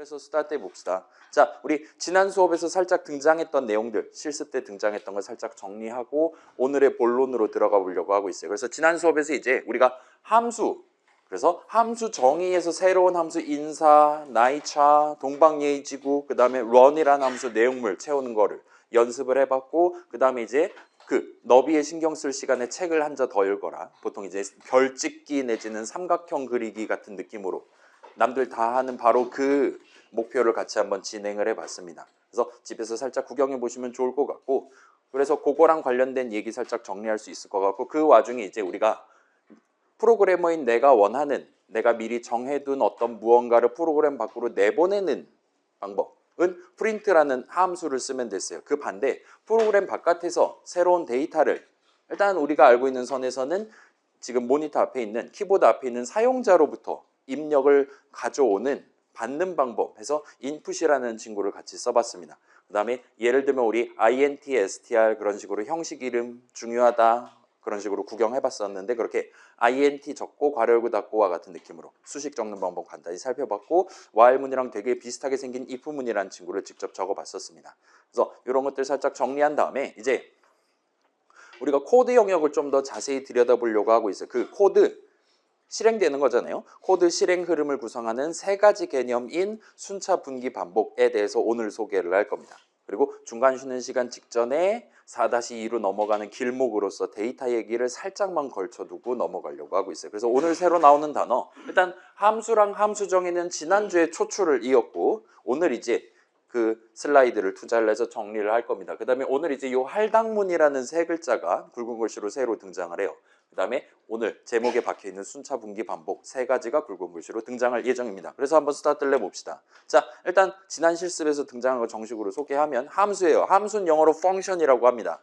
그래서 스타트 해봅시다. 자, 우리 지난 수업에서 살짝 등장했던 내용들, 실습 때 등장했던 걸 살짝 정리하고 오늘의 본론으로 들어가 보려고 하고 있어요. 그래서 지난 수업에서 이제 우리가 함수, 그래서 함수 정의에서 새로운 함수 인사, 나이차, 동방예의지구, 그 다음에 run이라는 함수 내용물 채우는 거를 연습을 해봤고, 그 다음에 이제 그 너비에 신경 쓸 시간에 책을 한 자 더 읽어라. 보통 이제 별 찍기 내지는 삼각형 그리기 같은 느낌으로 남들 다 하는 바로 그 목표를 같이 한번 진행을 해봤습니다. 그래서 집에서 살짝 구경해 보시면 좋을 것 같고, 그래서 그거랑 관련된 얘기 살짝 정리할 수 있을 것 같고, 그 와중에 이제 우리가 프로그래머인 내가 원하는, 내가 미리 정해둔 어떤 무언가를 프로그램 밖으로 내보내는 방법은 프린트라는 함수를 쓰면 됐어요. 그 반대 프로그램 바깥에서 새로운 데이터를, 일단 우리가 알고 있는 선에서는 지금 모니터 앞에 있는, 키보드 앞에 있는 사용자로부터 입력을 가져오는, 받는 방법 해서 input이라는 친구를 같이 써봤습니다. 그 다음에 예를 들면 우리 int, str 그런 식으로 형식 이름 중요하다 그런 식으로 구경해봤었는데, 그렇게 int 적고 괄호 열고 닫고와 같은 느낌으로 수식 적는 방법 간단히 살펴봤고, while문이랑 되게 비슷하게 생긴 if문이라는 친구를 직접 적어봤었습니다. 그래서 이런 것들 살짝 정리한 다음에 이제 우리가 코드 영역을 좀 더 자세히 들여다보려고 하고 있어요. 그 코드 실행되는 거잖아요. 코드 실행 흐름을 구성하는 세 가지 개념인 순차, 분기, 반복에 대해서 오늘 소개를 할 겁니다. 그리고 중간 쉬는 시간 직전에 4-2로 넘어가는 길목으로서 데이터 얘기를 살짝만 걸쳐두고 넘어가려고 하고 있어요. 그래서 오늘 새로 나오는 단어, 일단 함수랑 함수 정의는 지난주에 초출을 이었고, 오늘 이제 그 슬라이드를 투자를 해서 정리를 할 겁니다. 그 다음에 오늘 이제 이 할당문이라는 세 글자가 굵은 글씨로 새로 등장을 해요. 그 다음에 오늘 제목에 박혀있는 순차, 분기, 반복 세 가지가 굵은 글씨로 등장할 예정입니다. 그래서 한번 스타트를 해봅시다. 자, 일단 지난 실습에서 등장한 거 정식으로 소개하면 함수예요. 함수는 영어로 function이라고 합니다.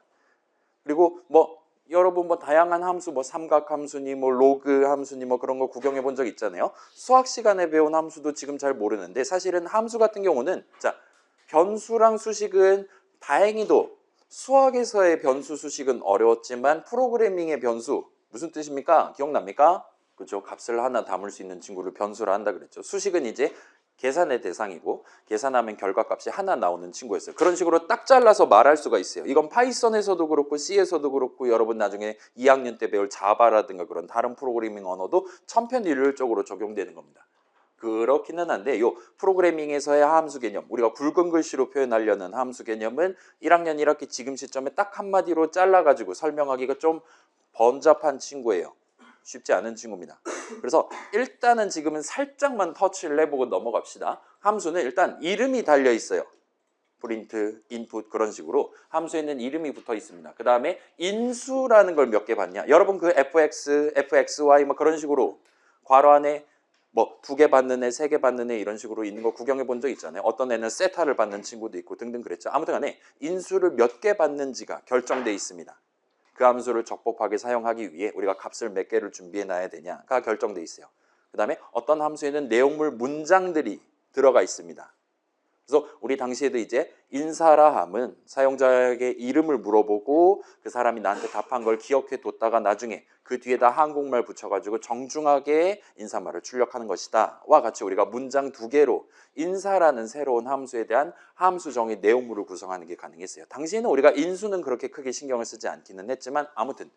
그리고 뭐 여러분 뭐 다양한 함수, 뭐 삼각함수니 뭐 로그 함수니 뭐 그런 거 구경해 본 적 있잖아요. 수학 시간에 배운 함수도 지금 잘 모르는데, 사실은 함수 같은 경우는, 자, 변수랑 수식은 다행히도 수학에서의 변수 수식은 어려웠지만 프로그래밍의 변수, 무슨 뜻입니까? 기억납니까? 그렇죠. 값을 하나 담을 수 있는 친구를 변수라 한다 그랬죠. 수식은 이제 계산의 대상이고, 계산하면 결과값이 하나 나오는 친구였어요. 그런 식으로 딱 잘라서 말할 수가 있어요. 이건 파이썬에서도 그렇고 C에서도 그렇고, 여러분 나중에 2학년 때 배울 자바라든가 그런 다른 프로그래밍 언어도 천편일률적으로 적용되는 겁니다. 그렇기는 한데, 요 프로그래밍에서의 함수 개념, 우리가 굵은 글씨로 표현하려는 함수 개념은 1학년 1학기 지금 시점에 딱 한마디로 잘라가지고 설명하기가 좀 번잡한 친구예요. 쉽지 않은 친구입니다. 그래서 일단은 지금은 살짝만 터치를 해보고 넘어갑시다. 함수는 일단 이름이 달려 있어요. 프린트, 인풋 그런 식으로 함수에는 이름이 붙어 있습니다. 그 다음에 인수라는 걸 몇 개 봤냐? 여러분 그 fx, fxy 뭐 그런 식으로 괄호 안에 뭐 2개 받는 애, 3개 받는 애 이런 식으로 있는 거 구경해 본 적 있잖아요. 어떤 애는 세타를 받는 친구도 있고 등등 그랬죠. 아무튼 간에 인수를 몇 개 받는지가 결정돼 있습니다. 그 함수를 적법하게 사용하기 위해 우리가 값을 몇 개를 준비해 놔야 되냐가 결정돼 있어요. 그 다음에 어떤 함수에는 내용물 문장들이 들어가 있습니다. 그래서 우리 당시에도 이제 인사라 함은 사용자에게 이름을 물어보고 그 사람이 나한테 답한 걸 기억해 뒀다가 나중에 그 뒤에다 한국말 붙여가지고 정중하게 인사말을 출력하는 것이다 와 같이 우리가 문장 2개로 인사라는 새로운 함수에 대한 함수 정의 내용물을 구성하는 게 가능했어요. 당시에는 우리가 인수는 그렇게 크게 신경을 쓰지 않기는 했지만, 아무튼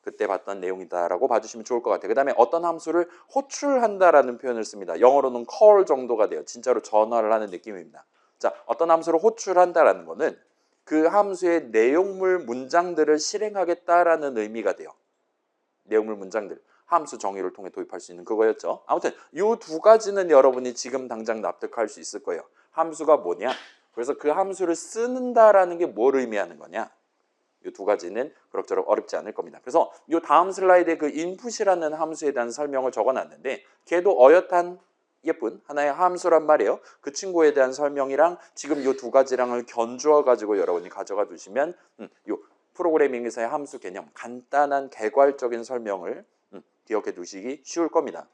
그때 봤던 내용이다라고 봐주시면 좋을 것 같아요. 그 다음에 어떤 함수를 호출한다라는 표현을 씁니다. 영어로는 call 정도가 돼요. 진짜로 전화를 하는 느낌입니다. 자, 어떤 함수를 호출한다라는 거는 그 함수의 내용물 문장들을 실행하겠다라는 의미가 돼요. 내용물 문장들. 함수 정의를 통해 도입할 수 있는 그거였죠. 아무튼 이 2가지는 여러분이 지금 당장 납득할 수 있을 거예요. 함수가 뭐냐? 그래서 그 함수를 쓰는다라는 게 뭘 의미하는 거냐? 이 2가지는 그럭저럭 어렵지 않을 겁니다. 그래서 이 다음 슬라이드에 그 input이라는 함수에 대한 설명을 적어놨는데, 걔도 어엿한 예쁜 하나의 함수란 말이에요. 그 친구에 대한 설명이랑 지금 이 2가지랑을 견주어 가지고 여러분이 가져가 두시면 이 프로그래밍에서의 함수 개념 간단한 개괄적인 설명을 기억해 두시기 쉬울 겁니다.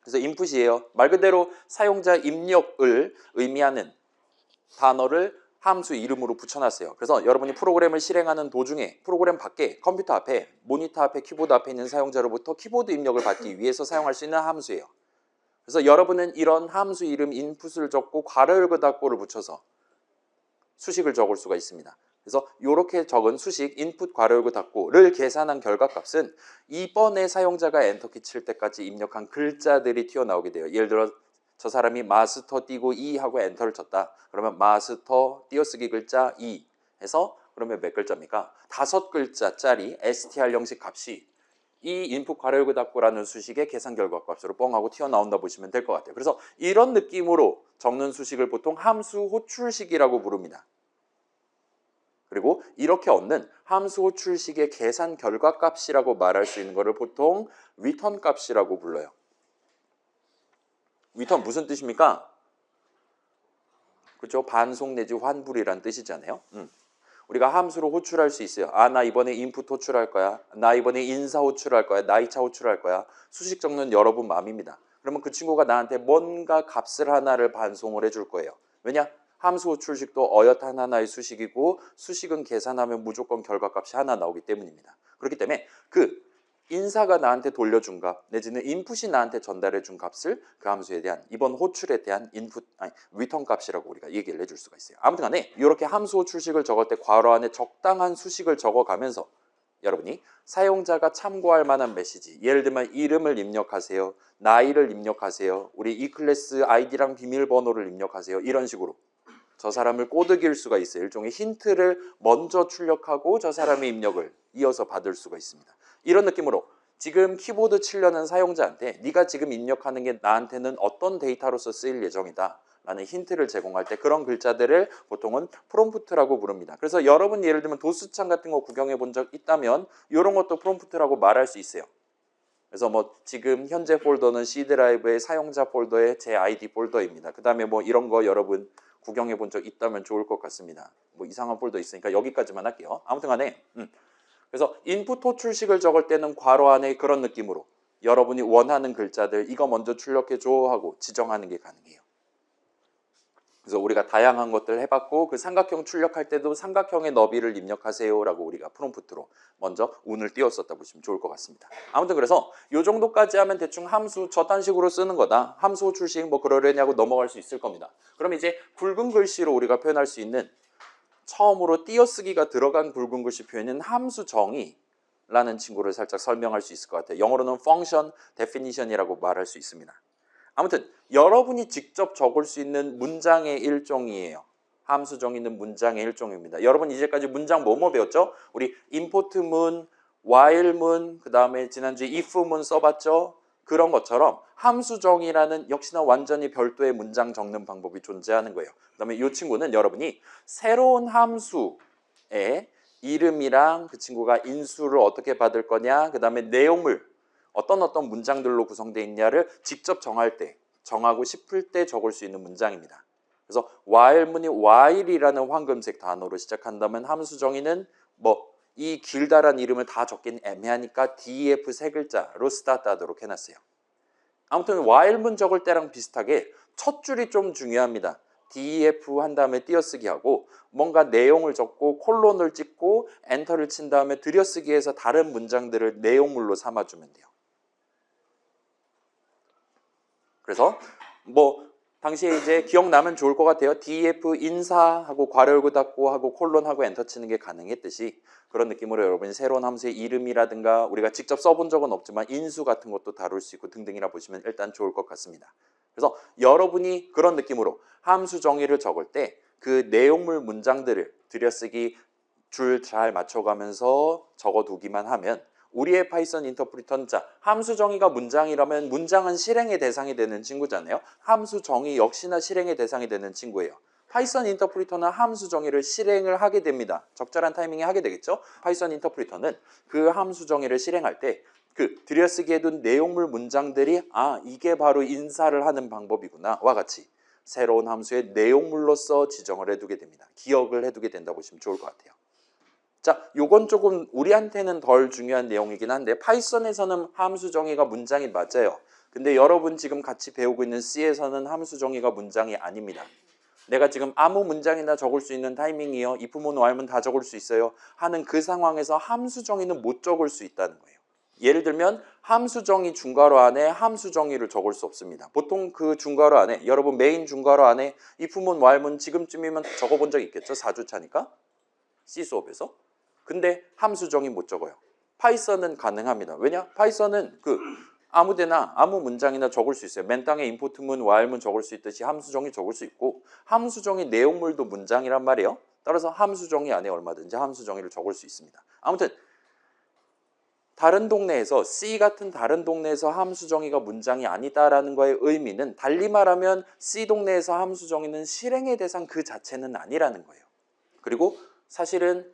그래서 input이에요. 말 그대로 사용자 입력을 의미하는 단어를 함수 이름으로 붙여놨어요. 그래서 여러분이 프로그램을 실행하는 도중에 프로그램 밖에 컴퓨터 앞에, 모니터 앞에, 키보드 앞에 있는 사용자로부터 키보드 입력을 받기 위해서 사용할 수 있는 함수예요. 그래서 여러분은 이런 함수 이름 인풋을 적고 괄호 열고 닫고를 붙여서 수식을 적을 수가 있습니다. 그래서 이렇게 적은 수식 인풋 괄호 열고 닫고를 계산한 결과값은 이번에 사용자가 엔터키 칠 때까지 입력한 글자들이 튀어나오게 돼요. 예를 들어 저 사람이 마스터 띄고 2 하고 엔터를 쳤다. 그러면 마스터 띄어쓰기 글자 2 해서 그러면 몇 글자입니까? 5글자짜리 str 형식 값이 이 인풋 괄호 열고 닫고라는 수식의 계산 결과값으로 뻥 하고 튀어나온다 보시면 될 것 같아요. 그래서 이런 느낌으로 적는 수식을 보통 함수 호출식이라고 부릅니다. 그리고 이렇게 얻는 함수 호출식의 계산 결과값이라고 말할 수 있는 것을 보통 return 값이라고 불러요. return 무슨 뜻입니까? 그렇죠? 반송 내지 환불이란 뜻이잖아요. 우리가 함수로 호출할 수 있어요. 아, 나 이번에 인풋 호출할 거야. 나 이번에 인사 호출할 거야. 나이차 호출할 거야. 수식 적는 여러분 마음입니다. 그러면 그 친구가 나한테 뭔가 값을 하나를 반송을 해줄 거예요. 왜냐? 함수 호출식도 어엿한 하나의 수식이고 수식은 계산하면 무조건 결과값이 하나 나오기 때문입니다. 그렇기 때문에 그 인사가 나한테 돌려준 값 내지는 인풋이 나한테 전달해 준 값을 그 함수에 대한 이번 호출에 대한 리턴 값이라고 우리가 얘기를 해줄 수가 있어요. 아무튼 간에 이렇게 함수 호출식을 적을 때 괄호 안에 적당한 수식을 적어가면서 여러분이 사용자가 참고할 만한 메시지, 예를 들면 이름을 입력하세요, 나이를 입력하세요, 우리 이 클래스 아이디랑 비밀번호를 입력하세요, 이런 식으로 저 사람을 꼬드길 수가 있어요. 일종의 힌트를 먼저 출력하고 저 사람의 입력을 이어서 받을 수가 있습니다. 이런 느낌으로 지금 키보드 치려는 사용자한테 네가 지금 입력하는 게 나한테는 어떤 데이터로서 쓰일 예정이다 라는 힌트를 제공할 때 그런 글자들을 보통은 프롬프트라고 부릅니다. 그래서 여러분 예를 들면 도스창 같은 거 구경해 본 적 있다면 이런 것도 프롬프트라고 말할 수 있어요. 그래서 뭐 지금 현재 폴더는 C 드라이브의 사용자 폴더의 제 아이디 폴더입니다. 그 다음에 뭐 이런 거 여러분 구경해 본 적 있다면 좋을 것 같습니다. 뭐 이상한 폴더 있으니까 여기까지만 할게요. 아무튼 간에 그래서 인풋 호출식을 적을 때는 괄호 안에 그런 느낌으로 여러분이 원하는 글자들 이거 먼저 출력해줘 하고 지정하는 게 가능해요. 그래서 우리가 다양한 것들 해봤고 그 삼각형 출력할 때도 삼각형의 너비를 입력하세요 라고 우리가 프롬프트로 먼저 운을 띄웠었다 보시면 좋을 것 같습니다. 아무튼 그래서 이 정도까지 하면 대충 함수 저딴 식으로 쓰는 거다. 함수 호출식 뭐 그러려냐고 넘어갈 수 있을 겁니다. 그럼 이제 굵은 글씨로 우리가 표현할 수 있는 처음으로 띄어쓰기가 들어간 굵은 글씨 표현은 함수 정의라는 친구를 살짝 설명할 수 있을 것 같아요. 영어로는 function definition이라고 말할 수 있습니다. 아무튼 여러분이 직접 적을 수 있는 문장의 일종이에요. 함수 정의는 문장의 일종입니다. 여러분 이제까지 문장 뭐뭐 배웠죠? 우리 import 문, while 문, 그 다음에 지난주에 if 문 써봤죠? 그런 것처럼 함수 정의라는 역시나 완전히 별도의 문장 적는 방법이 존재하는 거예요. 그 다음에 이 친구는 여러분이 새로운 함수의 이름이랑 그 친구가 인수를 어떻게 받을 거냐, 그 다음에 내용물 어떤 문장들로 구성되어 있냐를 직접 정할 때, 정하고 싶을 때 적을 수 있는 문장입니다. 그래서 while문이 while이라는 황금색 단어로 시작한다면 함수 정의는 뭐 이 길다란 이름을 다 적긴 애매하니까 def 세 글자로 스타트하도록 해놨어요. 아무튼 while문 적을 때랑 비슷하게 첫 줄이 좀 중요합니다. def 한 다음에 띄어쓰기 하고 뭔가 내용을 적고 콜론을 찍고 엔터를 친 다음에 들여쓰기해서 다른 문장들을 내용물로 삼아주면 돼요. 그래서 뭐 당시에 이제 기억나면 좋을 것 같아요. def 인사하고 괄호 열고 닫고 하고 콜론하고 엔터 치는 게 가능했듯이 그런 느낌으로 여러분이 새로운 함수의 이름이라든가 우리가 직접 써본 적은 없지만 인수 같은 것도 다룰 수 있고 등등이라 보시면 일단 좋을 것 같습니다. 그래서 여러분이 그런 느낌으로 함수 정의를 적을 때 그 내용물 문장들을 들여쓰기 줄 잘 맞춰가면서 적어두기만 하면 우리의 파이썬 인터프리터는 자, 함수 정의가 문장이라면 문장은 실행의 대상이 되는 친구잖아요. 함수 정의 역시나 실행의 대상이 되는 친구예요. 파이썬 인터프리터는 함수 정의를 실행을 하게 됩니다. 적절한 타이밍에 하게 되겠죠. 파이썬 인터프리터는 그 함수 정의를 실행할 때 그 들여쓰기에 둔 내용물 문장들이 아 이게 바로 인사를 하는 방법이구나 와 같이 새로운 함수의 내용물로서 지정을 해두게 됩니다. 기억을 해두게 된다 보시면 좋을 것 같아요. 자, 요건 조금 우리한테는 덜 중요한 내용이긴 한데 파이썬에서는 함수 정의가 문장이 맞아요. 근데 여러분 지금 같이 배우고 있는 C에서는 함수 정의가 문장이 아닙니다. 내가 지금 아무 문장이나 적을 수 있는 타이밍이요. if, when, while문 다 적을 수 있어요. 하는 그 상황에서 함수 정의는 못 적을 수 있다는 거예요. 예를 들면 함수 정의 중괄호 안에 함수 정의를 적을 수 없습니다. 보통 그 중괄호 안에 여러분 메인 중괄호 안에 if문 while문 지금쯤이면 적어본 적 있겠죠? 4주차니까 C 수업에서. 근데 함수 정의 못 적어요. 파이썬은 가능합니다. 왜냐? 파이썬은 그 아무데나 아무 문장이나 적을 수 있어요. 맨 땅에 임포트문 while문 적을 수 있듯이 함수 정의 적을 수 있고 함수 정의 내용물도 문장이란 말이에요. 따라서 함수 정의 안에 얼마든지 함수 정의를 적을 수 있습니다. 아무튼 다른 동네에서 C 같은 다른 동네에서 함수 정의가 문장이 아니다라는 거의 의미는 달리 말하면 C 동네에서 함수 정의는 실행의 대상 그 자체는 아니라는 거예요. 그리고 사실은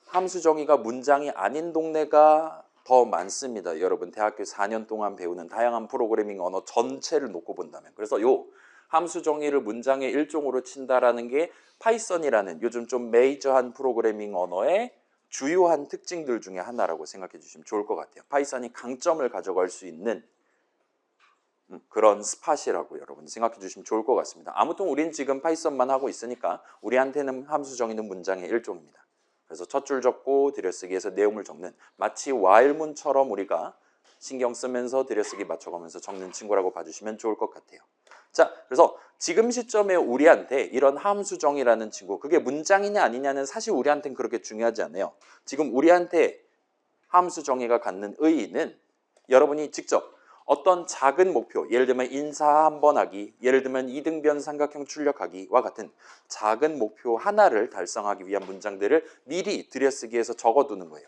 함수 정의가 문장이 아닌 동네가 더 많습니다. 여러분 대학교 4년 동안 배우는 다양한 프로그래밍 언어 전체를 놓고 본다면. 그래서 요 함수 정의를 문장의 일종으로 친다라는 게 파이썬이라는 요즘 좀 메이저한 프로그래밍 언어의 주요한 특징들 중에 하나라고 생각해 주시면 좋을 것 같아요. 파이썬이 강점을 가져갈 수 있는 그런 스팟이라고 여러분 생각해 주시면 좋을 것 같습니다. 아무튼 우린 지금 파이썬만 하고 있으니까 우리한테는 함수 정의는 문장의 일종입니다. 그래서 첫 줄 적고 들여쓰기에서 내용을 적는 마치 while문처럼 우리가 신경 쓰면서 들여쓰기 맞춰가면서 적는 친구라고 봐주시면 좋을 것 같아요. 자, 그래서 지금 시점에 우리한테 이런 함수 정의라는 친구, 그게 문장이냐 아니냐는 사실 우리한테는 그렇게 중요하지 않아요. 지금 우리한테 함수 정의가 갖는 의의는 여러분이 직접 어떤 작은 목표, 예를 들면 인사 한 번 하기, 예를 들면 이등변 삼각형 출력하기와 같은 작은 목표 하나를 달성하기 위한 문장들을 미리 들여쓰기해서 적어두는 거예요.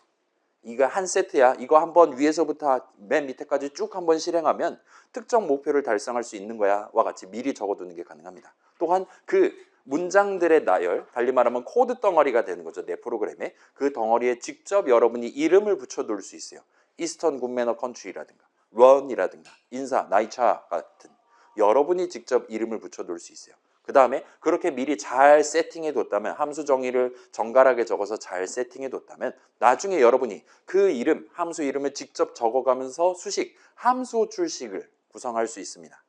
이거 한 세트야. 이거 한번 위에서부터 맨 밑에까지 쭉 한번 실행하면 특정 목표를 달성할 수 있는 거야. 와 같이 미리 적어두는 게 가능합니다. 또한 그 문장들의 나열, 달리 말하면 코드 덩어리가 되는 거죠. 내 프로그램에. 그 덩어리에 직접 여러분이 이름을 붙여둘 수 있어요. 이스턴 굿매너 컨트리라든가 런이라든가 인사, 나이차 같은 여러분이 직접 이름을 붙여둘 수 있어요. 그 다음에 그렇게 미리 잘 세팅해 뒀다면 함수 정의를 정갈하게 적어서 잘 세팅해 뒀다면 나중에 여러분이 그 이름, 함수 이름을 직접 적어가면서 수식, 함수 출식을 구성할 수 있습니다.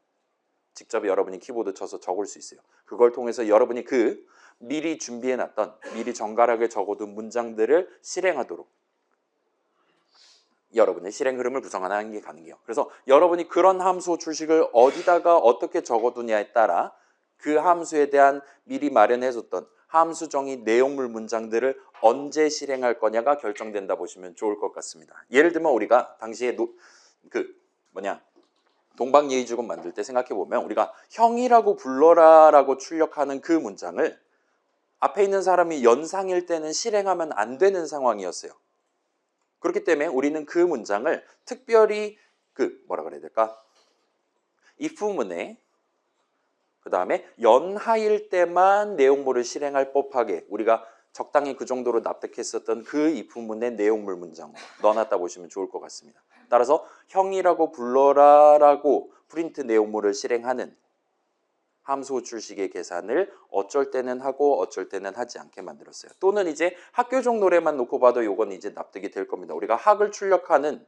직접 여러분이 키보드 쳐서 적을 수 있어요. 그걸 통해서 여러분이 그 미리 준비해 놨던 미리 정갈하게 적어둔 문장들을 실행하도록 여러분의 실행 흐름을 구성하는 게 가능해요. 그래서 여러분이 그런 함수 출식을 어디다가 어떻게 적어두냐에 따라 그 함수에 대한 미리 마련해뒀던 함수 정의 내용물 문장들을 언제 실행할 거냐가 결정된다 보시면 좋을 것 같습니다. 예를 들면 우리가 당시에 동방예의주공 만들 때 생각해 보면 우리가 형이라고 불러라라고 출력하는 그 문장을 앞에 있는 사람이 연상일 때는 실행하면 안 되는 상황이었어요. 그렇기 때문에 우리는 그 문장을 특별히 if문에 그 다음에 연하일 때만 내용물을 실행할 법하게 우리가 적당히 그 정도로 납득했었던 그 if문의 내용물 문장으로 넣어놨다 보시면 좋을 것 같습니다. 따라서 형이라고 불러라라고 프린트 내용물을 실행하는 함수 출식의 계산을 어쩔 때는 하고 어쩔 때는 하지 않게 만들었어요. 또는 이제 학교종 노래만 놓고 봐도 요건 이제 납득이 될 겁니다. 우리가 학을 출력하는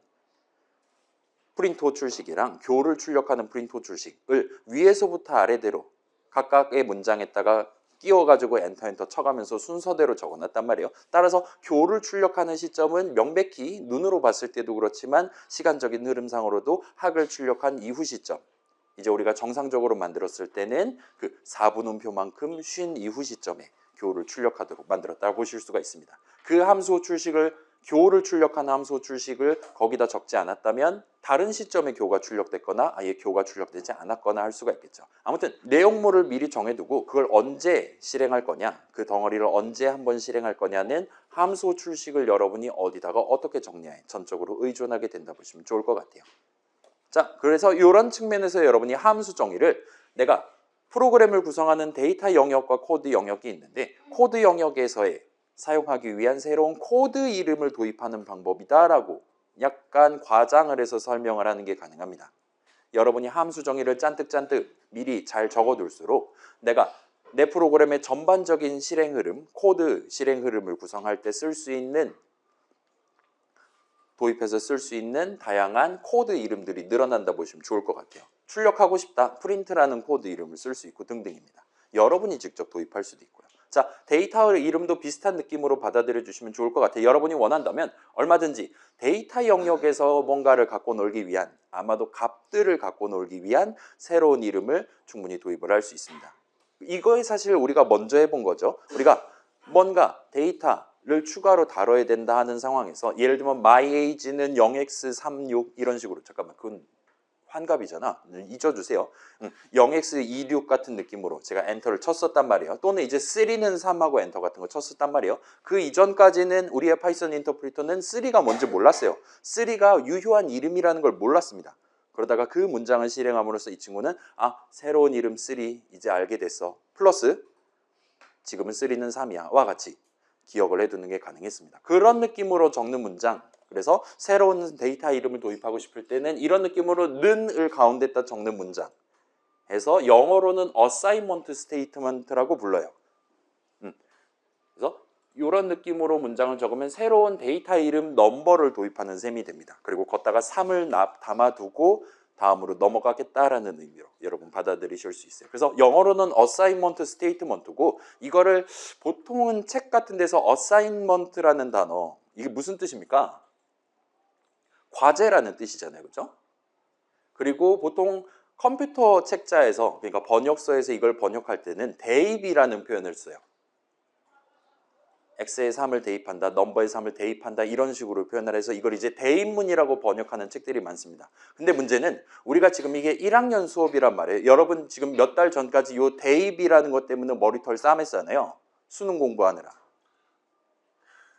프린트호 출식이랑 교를 출력하는 프린트호 출식을 위에서부터 아래대로 각각의 문장에다가 끼워가지고 엔터 쳐가면서 순서대로 적어놨단 말이에요. 따라서 교를 출력하는 시점은 명백히 눈으로 봤을 때도 그렇지만 시간적인 흐름상으로도 학을 출력한 이후 시점, 이제 우리가 정상적으로 만들었을 때는 그 4분음표만큼 쉰 이후 시점에 교를 출력하도록 만들었다고 보실 수가 있습니다. 그 함수 출식을 교를 출력한 함수 출식을 거기다 적지 않았다면 다른 시점에 교가 출력됐거나 아예 교가 출력되지 않았거나 할 수가 있겠죠. 아무튼 내용물을 미리 정해두고 그걸 언제 실행할 거냐, 그 덩어리를 언제 한번 실행할 거냐는 함수 출식을 여러분이 어디다가 어떻게 정리해 전적으로 의존하게 된다 보시면 좋을 것 같아요. 자, 그래서 이런 측면에서 여러분이 함수 정의를 내가 프로그램을 구성하는 데이터 영역과 코드 영역이 있는데 코드 영역에서의 사용하기 위한 새로운 코드 이름을 도입하는 방법이다라고 약간 과장을 해서 설명을 하는 게 가능합니다. 여러분이 함수 정의를 잔뜩 미리 잘 적어둘수록 내가 내 프로그램의 전반적인 실행 흐름, 코드 실행 흐름을 구성할 때 쓸 수 있는 도입해서 쓸 수 있는 다양한 코드 이름들이 늘어난다 보시면 좋을 것 같아요. 출력하고 싶다, 프린트라는 코드 이름을 쓸 수 있고 등등입니다. 여러분이 직접 도입할 수도 있고요. 자, 데이터 이름도 비슷한 느낌으로 받아들여 주시면 좋을 것 같아요. 여러분이 원한다면 얼마든지 데이터 영역에서 뭔가를 갖고 놀기 위한, 아마도 값들을 갖고 놀기 위한 새로운 이름을 충분히 도입을 할 수 있습니다. 이거에 사실 우리가 먼저 해본 거죠. 우리가 뭔가 데이터를 추가로 다뤄야 된다 하는 상황에서 예를 들면 my age는 0x36 이런 식으로, 잠깐만 그건 환갑이잖아. 잊어주세요. 0x26 같은 느낌으로 제가 엔터를 쳤었단 말이에요. 또는 이제 3는 3하고 엔터 같은 거 쳤었단 말이에요. 그 이전까지는 우리의 파이썬 인터프리터는 3가 뭔지 몰랐어요. 3가 유효한 이름이라는 걸 몰랐습니다. 그러다가 그 문장을 실행함으로써 이 친구는 새로운 이름 3 이제 알게 됐어. 플러스 지금은 3는 3이야. 와 같이 기억을 해두는 게 가능했습니다. 그런 느낌으로 적는 문장. 그래서 새로운 데이터 이름을 도입하고 싶을 때는 이런 느낌으로 는을 가운데다 적는 문장 해서 영어로는 assignment statement라고 불러요. 그래서 이런 느낌으로 문장을 적으면 새로운 데이터 이름 넘버를 도입하는 셈이 됩니다. 그리고 걷다가 3을 담아두고 다음으로 넘어가겠다라는 의미로 여러분 받아들이실 수 있어요. 그래서 영어로는 assignment statement고, 이거를 보통은 책 같은 데서 assignment라는 단어, 이게 무슨 뜻입니까? 과제라는 뜻이잖아요. 그렇죠? 그리고 보통 컴퓨터 책자에서, 그러니까 번역서에서 이걸 번역할 때는 대입이라는 표현을 써요. X의 3을 대입한다, 넘버의 3을 대입한다, 이런 식으로 표현을 해서 이걸 이제 대입문이라고 번역하는 책들이 많습니다. 근데 문제는 우리가 지금 이게 1학년 수업이란 말이에요. 여러분 지금 몇 달 전까지 이 대입이라는 것 때문에 머리털 싸맸잖아요. 수능 공부하느라.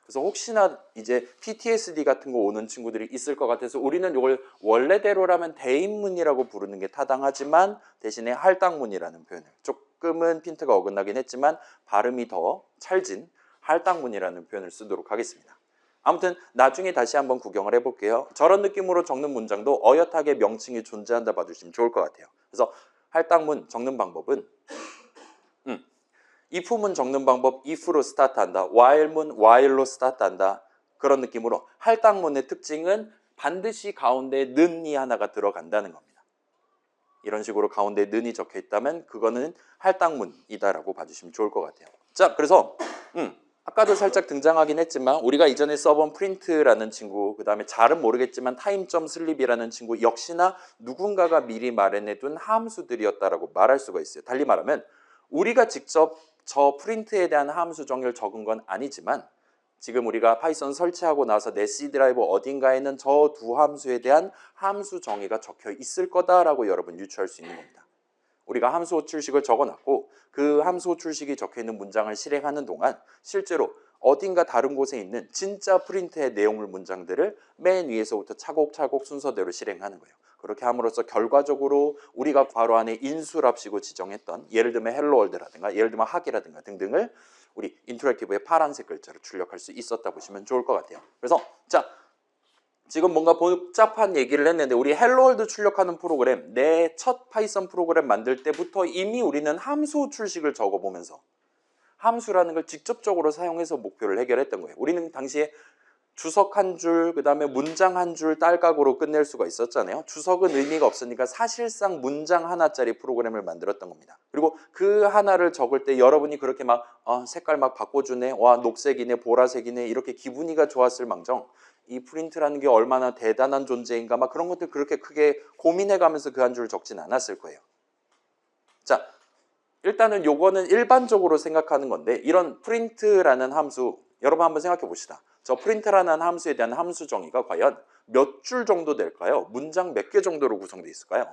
그래서 혹시나 이제 PTSD 같은 거 오는 친구들이 있을 것 같아서 우리는 이걸 원래대로라면 대입문이라고 부르는 게 타당하지만 대신에 할당문이라는 표현을, 조금은 핀트가 어긋나긴 했지만 발음이 더 찰진 할당문이라는 표현을 쓰도록 하겠습니다. 아무튼 나중에 다시 한번 구경을 해볼게요. 저런 느낌으로 적는 문장도 어엿하게 명칭이 존재한다 봐주시면 좋을 것 같아요. 그래서 할당문 적는 방법은 if문 적는 방법 if로 스타트한다. while문 while로 스타트한다. 그런 느낌으로 할당문의 특징은 반드시 가운데 는이 하나가 들어간다는 겁니다. 이런 식으로 가운데 는이 적혀 있다면 그거는 할당문이다라고 봐주시면 좋을 것 같아요. 자, 그래서 아까도 살짝 등장하긴 했지만 우리가 이전에 써본 프린트라는 친구, 그 다음에 잘은 모르겠지만 time.sleep이라는 친구 역시나 누군가가 미리 마련해둔 함수들이었다라고 말할 수가 있어요. 달리 말하면 우리가 직접 저 프린트에 대한 함수 정의를 적은 건 아니지만 지금 우리가 파이썬 설치하고 나서 내 C 드라이브 어딘가에는 저 두 함수에 대한 함수 정의가 적혀 있을 거다라고 여러분 유추할 수 있는 겁니다. 우리가 함수 호출식을 적어놨고 그 함수 호출식이 적혀있는 문장을 실행하는 동안 실제로 어딘가 다른 곳에 있는 진짜 프린트의 내용물 문장들을 맨 위에서부터 차곡차곡 순서대로 실행하는 거예요. 그렇게 함으로써 결과적으로 우리가 괄호 안에 인수랍시고 지정했던 예를 들면 헬로월드라든가 예를 들면 학이라든가 등등을 우리 인터랙티브의 파란색 글자로 출력할 수 있었다 보시면 좋을 것 같아요. 그래서 자, 지금 뭔가 복잡한 얘기를 했는데 우리 헬로월드 출력하는 프로그램, 내 첫 파이썬 프로그램 만들 때부터 이미 우리는 함수 출식을 적어보면서 함수라는 걸 직접적으로 사용해서 목표를 해결했던 거예요. 우리는 당시에 주석 한 줄, 그 다음에 문장 한 줄 딸깍으로 끝낼 수가 있었잖아요. 주석은 의미가 없으니까 사실상 문장 하나짜리 프로그램을 만들었던 겁니다. 그리고 그 하나를 적을 때 여러분이 그렇게 막 색깔 막 바꿔주네, 와 녹색이네, 보라색이네, 이렇게 기분이가 좋았을 망정 이 프린트라는 게 얼마나 대단한 존재인가 막 그런 것들 그렇게 크게 고민해가면서 그 한 줄 적진 않았을 거예요. 자, 일단은 요거는 일반적으로 생각하는 건데 이런 프린트라는 함수 여러분 한번 생각해 봅시다. 저 프린트라는 함수에 대한 함수 정의가 과연 몇 줄 정도 될까요? 문장 몇 개 정도로 구성되어 있을까요?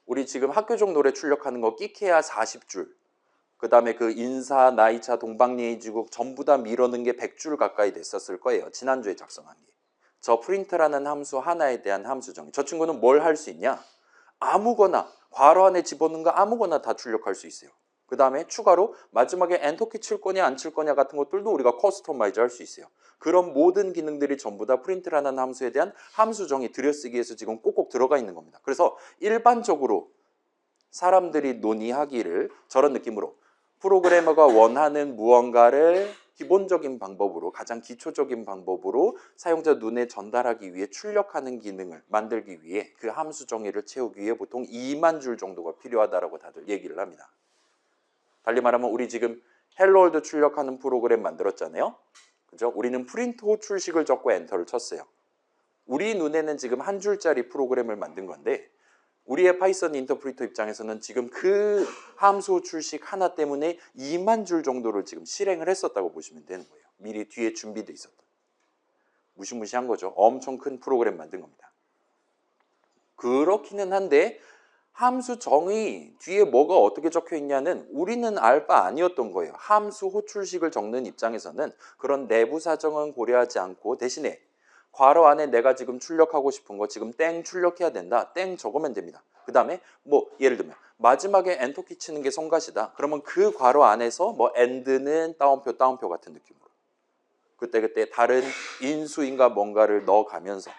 우리 지금 학교종 노래 출력하는 거 끼케야 40줄, 그 다음에 그 인사, 나이차, 동방예의지국 전부 다 밀어넣은 게 100줄 가까이 됐었을 거예요. 지난주에 작성한 게. 저 프린트라는 함수 하나에 대한 함수 정의. 저 친구는 뭘 할 수 있냐? 아무거나 괄호 안에 집어넣은 거 아무거나 다 출력할 수 있어요. 그 다음에 추가로 마지막에 엔터키 칠 거냐 안 칠 거냐 같은 것들도 우리가 커스터마이즈 할 수 있어요. 그런 모든 기능들이 전부 다 프린트라는 함수에 대한 함수 정의 들여쓰기에서 지금 꼭꼭 들어가 있는 겁니다. 그래서 일반적으로 사람들이 논의하기를 저런 느낌으로 프로그래머가 원하는 무언가를 기본적인 방법으로 가장 기초적인 방법으로 사용자 눈에 전달하기 위해 출력하는 기능을 만들기 위해 그 함수 정의를 채우기 위해 보통 2만 줄 정도가 필요하다라고 다들 얘기를 합니다. 달리 말하면 우리 지금 헬로월드 출력하는 프로그램 만들었잖아요. 그죠? 우리는 프린트 호출식을 적고 엔터를 쳤어요. 우리 눈에는 지금 한 줄짜리 프로그램을 만든 건데 우리의 파이썬 인터프리터 입장에서는 지금 그 함수 호출식 하나 때문에 2만 줄 정도를 지금 실행을 했었다고 보시면 되는 거예요. 미리 뒤에 준비돼 있었던. 무시무시한 거죠. 엄청 큰 프로그램 만든 겁니다. 그렇기는 한데 함수 정의 뒤에 뭐가 어떻게 적혀 있냐는 우리는 알 바 아니었던 거예요. 함수 호출식을 적는 입장에서는 그런 내부 사정은 고려하지 않고 대신에 괄호 안에 내가 지금 출력하고 싶은 거 지금 땡 출력해야 된다. 땡 적으면 됩니다. 그 다음에 뭐 예를 들면 마지막에 엔터키 치는 게 성가시다. 그러면 그 괄호 안에서 뭐 end는 따옴표 같은 느낌으로 그때 다른 인수인가 뭔가를 넣어가면서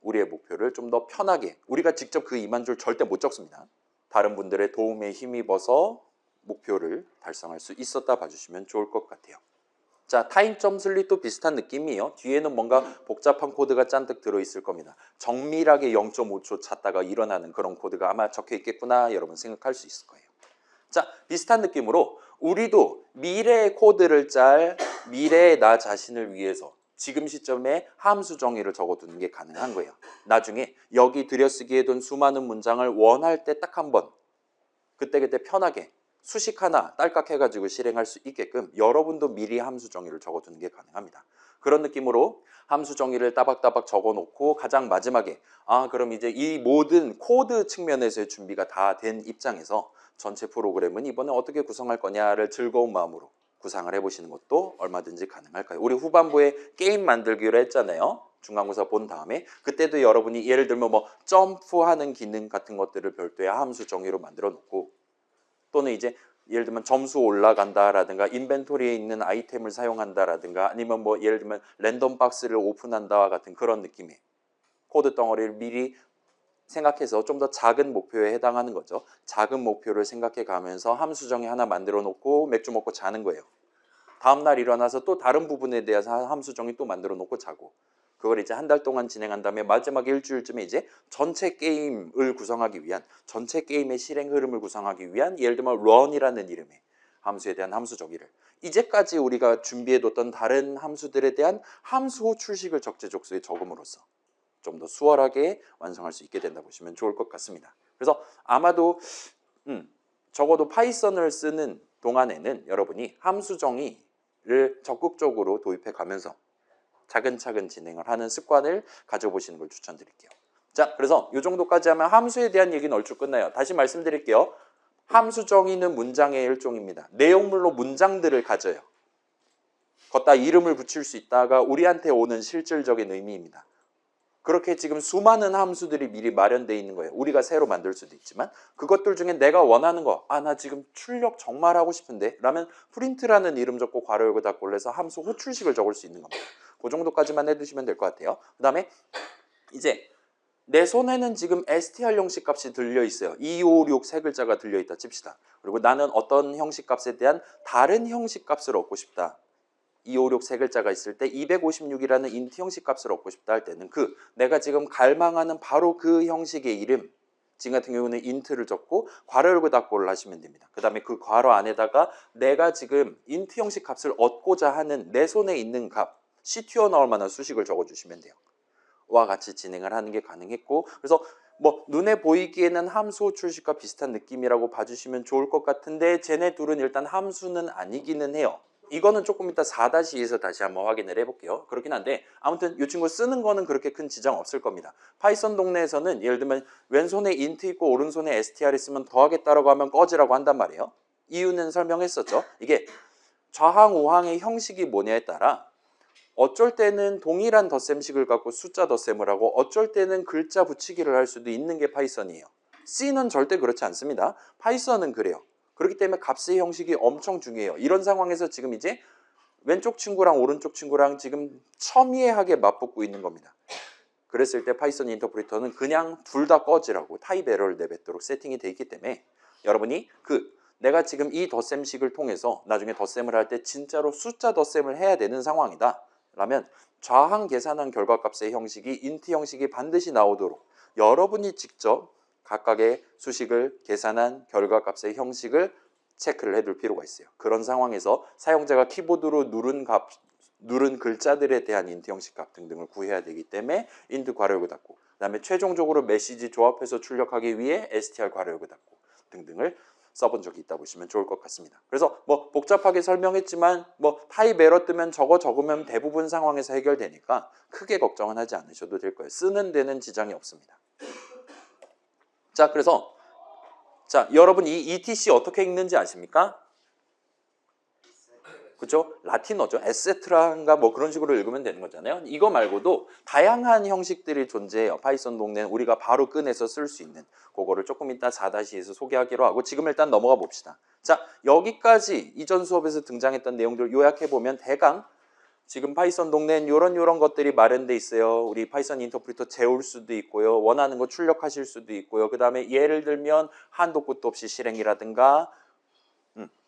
우리의 목표를 좀 더 편하게 우리가 직접 그 2만 줄 절대 못 적습니다. 다른 분들의 도움에 힘입어서 목표를 달성할 수 있었다 봐주시면 좋을 것 같아요. 자, 타임점 슬릿도 비슷한 느낌이에요. 뒤에는 뭔가 복잡한 코드가 잔뜩 들어있을 겁니다. 정밀하게 0.5초 찾다가 일어나는 그런 코드가 아마 적혀 있겠구나 여러분 생각할 수 있을 거예요. 자, 비슷한 느낌으로 우리도 미래의 코드를 짤 미래의 나 자신을 위해서 지금 시점에 함수 정의를 적어두는 게 가능한 거예요. 나중에 여기 들여쓰기에 둔 수많은 문장을 원할 때 딱 한 번 그때 편하게 수식 하나 딸깍 해가지고 실행할 수 있게끔 여러분도 미리 함수 정의를 적어두는 게 가능합니다. 그런 느낌으로 함수 정의를 따박따박 적어놓고 가장 마지막에 그럼 이제 이 모든 코드 측면에서의 준비가 다 된 입장에서 전체 프로그램은 이번에 어떻게 구성할 거냐를 즐거운 마음으로 구상을 해보시는 것도 얼마든지 가능할까요? 우리 후반부에 게임 만들기로 했잖아요. 중간고사 본 다음에 그때도 여러분이 예를 들면 뭐 점프하는 기능 같은 것들을 별도의 함수 정의로 만들어 놓고 또는 이제 예를 들면 점수 올라간다라든가 인벤토리에 있는 아이템을 사용한다라든가 아니면 뭐 예를 들면 랜덤 박스를 오픈한다와 같은 그런 느낌의 코드 덩어리를 미리 생각해서 좀 더 작은 목표에 해당하는 거죠. 작은 목표를 생각해 가면서 함수 정의 하나 만들어 놓고 맥주 먹고 자는 거예요. 다음날 일어나서 또 다른 부분에 대해서 함수 정의 또 만들어 놓고 자고 그걸 이제 한 달 동안 진행한 다음에 마지막 일주일쯤에 이제 전체 게임을 구성하기 위한 전체 게임의 실행 흐름을 구성하기 위한 예를 들면 run이라는 이름의 함수에 대한 함수 정의를 이제까지 우리가 준비해뒀던 다른 함수들에 대한 함수 호출식을 적재적소에 적음으로써 좀 더 수월하게 완성할 수 있게 된다 보시면 좋을 것 같습니다. 그래서 아마도 적어도 파이썬을 쓰는 동안에는 여러분이 함수 정의를 적극적으로 도입해 가면서 차근차근 진행을 하는 습관을 가져보시는 걸 추천드릴게요. 자, 그래서 이 정도까지 하면 함수에 대한 얘기는 얼추 끝나요. 다시 말씀드릴게요. 함수 정의는 문장의 일종입니다. 내용물로 문장들을 가져요. 걷다 이름을 붙일 수 있다가 우리한테 오는 실질적인 의미입니다. 그렇게 지금 수많은 함수들이 미리 마련되어 있는 거예요. 우리가 새로 만들 수도 있지만 그것들 중에 내가 원하는 거 나 지금 출력 정말 하고 싶은데 라면 프린트라는 이름 적고 괄호 열고 닫고 올려서 함수 호출식을 적을 수 있는 겁니다. 그 정도까지만 해두시면 될 것 같아요. 그 다음에 이제 내 손에는 지금 str 형식 값이 들려있어요. 256 세 글자가 들려있다 칩시다. 그리고 나는 어떤 형식 값에 대한 다른 형식 값을 얻고 싶다. 256 세 글자가 있을 때 256이라는 인트 형식 값을 얻고 싶다 할 때는 내가 지금 갈망하는 바로 그 형식의 이름 지금 같은 경우는 인트를 적고 괄호 열고 닫고를 하시면 됩니다. 그 다음에 그 괄호 안에다가 내가 지금 인트 형식 값을 얻고자 하는 내 손에 있는 값 C 튀어나올 만한 수식을 적어주시면 돼요. 와 같이 진행을 하는 게 가능했고 그래서 뭐 눈에 보이기에는 함수 호출식과 비슷한 느낌이라고 봐주시면 좋을 것 같은데 쟤네 둘은 일단 함수는 아니기는 해요. 이거는 조금 이따 4-2에서 다시 한번 확인을 해볼게요. 그렇긴 한데 아무튼 이 친구 쓰는 거는 그렇게 큰 지장 없을 겁니다. 파이썬 동네에서는 예를 들면 왼손에 int 있고 오른손에 str 있으면 더하겠다라고 하면 꺼지라고 한단 말이에요. 이유는 설명했었죠. 이게 좌항 우항의 형식이 뭐냐에 따라 어쩔 때는 동일한 덧셈식을 갖고 숫자 덧셈을 하고 어쩔 때는 글자 붙이기를 할 수도 있는 게 파이썬이에요. C는 절대 그렇지 않습니다. 파이썬은 그래요. 그렇기 때문에 값의 형식이 엄청 중요해요. 이런 상황에서 지금 이제 왼쪽 친구랑 오른쪽 친구랑 지금 첨예하게 맞붙고 있는 겁니다. 그랬을 때 파이썬 인터프리터는 그냥 둘 다 꺼지라고 타입 에러를 내뱉도록 세팅이 돼 있기 때문에 여러분이 내가 지금 이 덧셈식을 통해서 나중에 덧셈을 할 때 진짜로 숫자 덧셈을 해야 되는 상황이다 라면 좌항 계산한 결과값의 형식이 int 형식이 반드시 나오도록 여러분이 직접 각각의 수식을 계산한 결과값의 형식을 체크를 해둘 필요가 있어요. 그런 상황에서 사용자가 키보드로 누른 글자들에 대한 인트 형식 값 등등을 구해야 되기 때문에 int 괄호열고 닫고, 그 다음에 최종적으로 메시지 조합해서 출력하기 위해 str 괄호열고 닫고 등등을 써본 적이 있다 보시면 좋을 것 같습니다. 그래서 뭐 복잡하게 설명했지만 뭐 타입 에러 뜨면 저거 적으면 대부분 상황에서 해결되니까 크게 걱정은 하지 않으셔도 될 거예요. 쓰는 데는 지장이 없습니다. 자, 그래서 자, 여러분 이 etc 어떻게 읽는지 아십니까? 그죠? 라틴어죠. 에세트라인가 뭐 그런 식으로 읽으면 되는 거잖아요. 이거 말고도 다양한 형식들이 존재해요. 파이썬 동네는 우리가 바로 꺼내서 쓸 수 있는, 그거를 조금 이따 4-2에서 소개하기로 하고 지금 일단 넘어가 봅시다. 자, 여기까지 이전 수업에서 등장했던 내용들 요약해보면 대강 지금 파이썬 동네는 요런 것들이 마련돼 있어요. 우리 파이썬 인터프리터 재울 수도 있고요. 원하는 거 출력하실 수도 있고요. 그 다음에 예를 들면 한도 끝도 없이 실행이라든가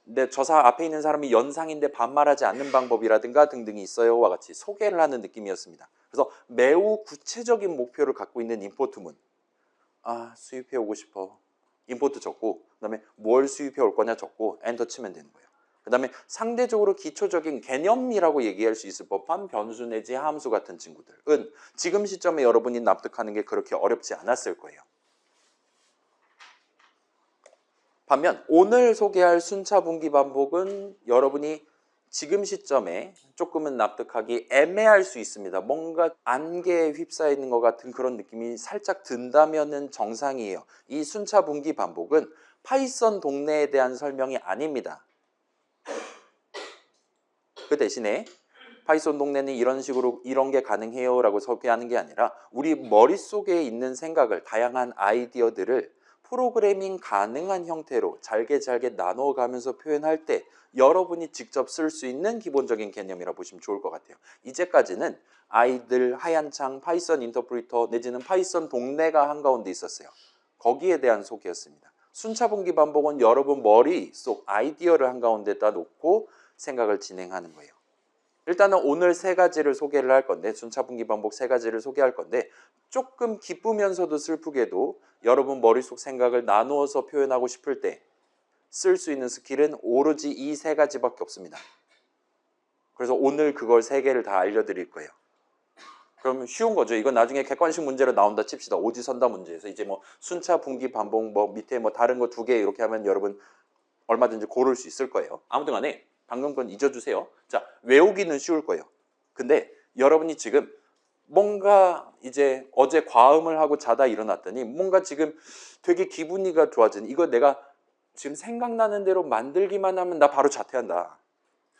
근데 저사 앞에 있는 사람이 연상인데 반말하지 않는 방법이라든가 등등이 있어요와 같이 소개를 하는 느낌이었습니다. 그래서 매우 구체적인 목표를 갖고 있는 임포트문, 수입해 오고 싶어, 임포트 적고, 그 다음에 뭘 수입해 올 거냐 적고 엔터 치면 되는 거예요. 그 다음에 상대적으로 기초적인 개념이라고 얘기할 수 있을 법한 변수 내지 함수 같은 친구들은 지금 시점에 여러분이 납득하는 게 그렇게 어렵지 않았을 거예요. 반면 오늘 소개할 순차 분기 반복은 여러분이 지금 시점에 조금은 납득하기 애매할 수 있습니다. 뭔가 안개에 휩싸여 있는 것 같은 그런 느낌이 살짝 든다면은 정상이에요. 이 순차 분기 반복은 파이썬 동네에 대한 설명이 아닙니다. 그 대신에 파이썬 동네는 이런 식으로 이런 게 가능해요 라고 소개하는 게 아니라 우리 머릿속에 있는 생각을, 다양한 아이디어들을 프로그래밍 가능한 형태로 잘게 나눠가면서 표현할 때 여러분이 직접 쓸 수 있는 기본적인 개념이라 보시면 좋을 것 같아요. 이제까지는 아이들, 하얀창, 파이썬 인터프리터 내지는 파이썬 동네가 한가운데 있었어요. 거기에 대한 소개였습니다. 순차 분기 반복은 여러분 머릿속 아이디어를 한가운데다 놓고 생각을 진행하는 거예요. 일단은 오늘 3가지를 소개를 할 건데, 순차 분기 반복 3가지를 소개할 건데, 조금 기쁘면서도 슬프게도 여러분 머릿속 생각을 나누어서 표현하고 싶을 때 쓸 수 있는 스킬은 오로지 이 3가지밖에 없습니다. 그래서 오늘 그걸 3개를 다 알려드릴 거예요. 그러면 쉬운 거죠. 이건 나중에 객관식 문제로 나온다 칩시다. 오지선다 문제에서 이제 뭐 순차 분기 반복 뭐 밑에 뭐 다른 거 2개 이렇게 하면 여러분 얼마든지 고를 수 있을 거예요. 아무튼 간에 방금 건 잊어주세요. 자, 외우기는 쉬울 거예요. 근데 여러분이 지금 뭔가 이제 어제 과음을 하고 자다 일어났더니 뭔가 지금 되게 기분이가 좋아진, 이거 내가 지금 생각나는 대로 만들기만 하면 나 바로 자퇴한다.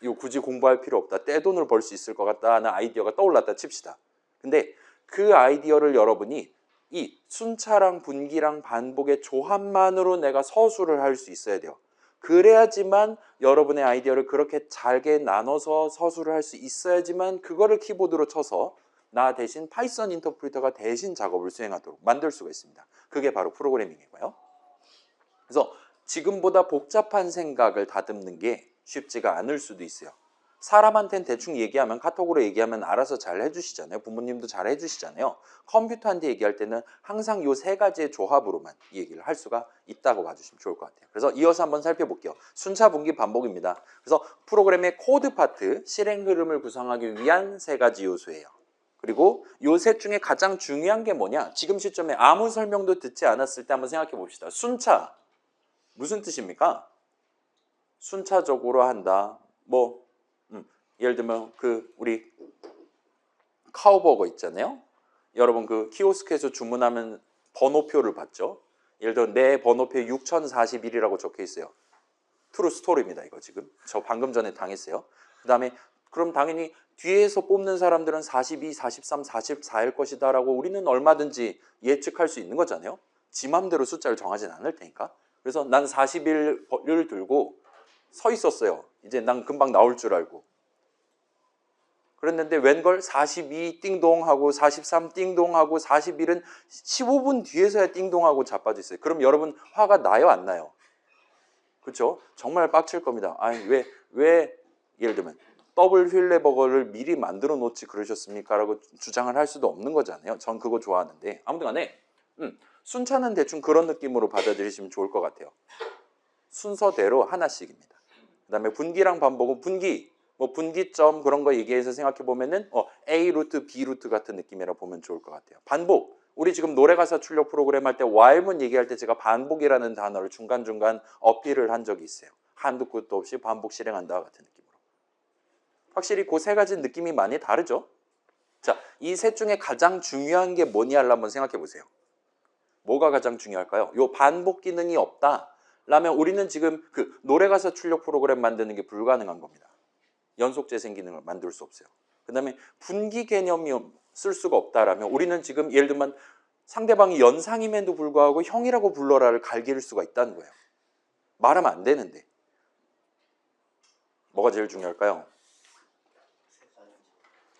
이거 굳이 공부할 필요 없다. 떼돈을 벌 수 있을 것 같다 하는 아이디어가 떠올랐다 칩시다. 근데 그 아이디어를 여러분이 이 순차랑 분기랑 반복의 조합만으로 내가 서술을 할 수 있어야 돼요. 그래야지만 여러분의 아이디어를 그렇게 잘게 나눠서 서술을 할 수 있어야지만 그거를 키보드로 쳐서 나 대신 파이썬 인터프리터가 대신 작업을 수행하도록 만들 수가 있습니다. 그게 바로 프로그래밍이고요. 그래서 지금보다 복잡한 생각을 다듬는 게 쉽지가 않을 수도 있어요. 사람한테는 대충 얘기하면, 카톡으로 얘기하면 알아서 잘 해주시잖아요. 부모님도 잘 해주시잖아요. 컴퓨터한테 얘기할 때는 항상 이 3가지의 조합으로만 얘기를 할 수가 있다고 봐주시면 좋을 것 같아요. 그래서 이어서 한번 살펴볼게요. 순차 분기 반복입니다. 그래서 프로그램의 코드 파트, 실행 흐름을 구성하기 위한 3가지 요소예요. 그리고 요 셋 중에 가장 중요한 게 뭐냐? 지금 시점에 아무 설명도 듣지 않았을 때 한번 생각해 봅시다. 순차, 무슨 뜻입니까? 순차적으로 한다. 뭐 예를 들면 우리 카우버거 있잖아요. 여러분 그 키오스크에서 주문하면 번호표를 받죠. 예를 들어 내 번호표에 6041이라고 적혀 있어요. 트루 스토리입니다. 이거 지금 저 방금 전에 당했어요. 그 다음에 그럼 당연히 뒤에서 뽑는 사람들은 42, 43, 44일 것이다 라고 우리는 얼마든지 예측할 수 있는 거잖아요. 지 맘대로 숫자를 정하진 않을 테니까. 그래서 난 40일을 들고 서 있었어요. 이제 난 금방 나올 줄 알고. 그랬는데 웬걸 42 띵동하고 43 띵동하고 41은 15분 뒤에서야 띵동하고 자빠져 있어요. 그럼 여러분 화가 나요 안 나요? 그렇죠? 정말 빡칠 겁니다. 아니 왜 예를 들면 더블 휠레버거를 미리 만들어 놓지 그러셨습니까? 라고 주장을 할 수도 없는 거잖아요. 전 그거 좋아하는데 아무튼 간에 순차는 대충 그런 느낌으로 받아들이시면 좋을 것 같아요. 순서대로 하나씩입니다. 그 다음에 분기랑 반복은 분기, 뭐 분기점 그런 거 얘기해서 생각해 보면은 A 루트, B 루트 같은 느낌이라 보면 좋을 것 같아요. 반복, 우리 지금 노래가사 출력 프로그램 할 때 와일문 얘기할 때 제가 반복이라는 단어를 중간중간 어필을 한 적이 있어요. 한도 끝도 없이 반복 실행한다 같은 느낌으로. 확실히 그 세 가지 느낌이 많이 다르죠. 자, 이 셋 중에 가장 중요한 게 뭐냐를 한번 생각해 보세요. 뭐가 가장 중요할까요? 요 반복 기능이 없다 라면 우리는 지금 그 노래가사 출력 프로그램 만드는 게 불가능한 겁니다. 연속 재생 기능을 만들 수 없어요. 그 다음에 분기 개념이 쓸 수가 없다라면 우리는 지금 예를 들면 상대방이 연상임에도 불구하고 형이라고 불러라를 갈길 수가 있다는 거예요. 말하면 안 되는데. 뭐가 제일 중요할까요?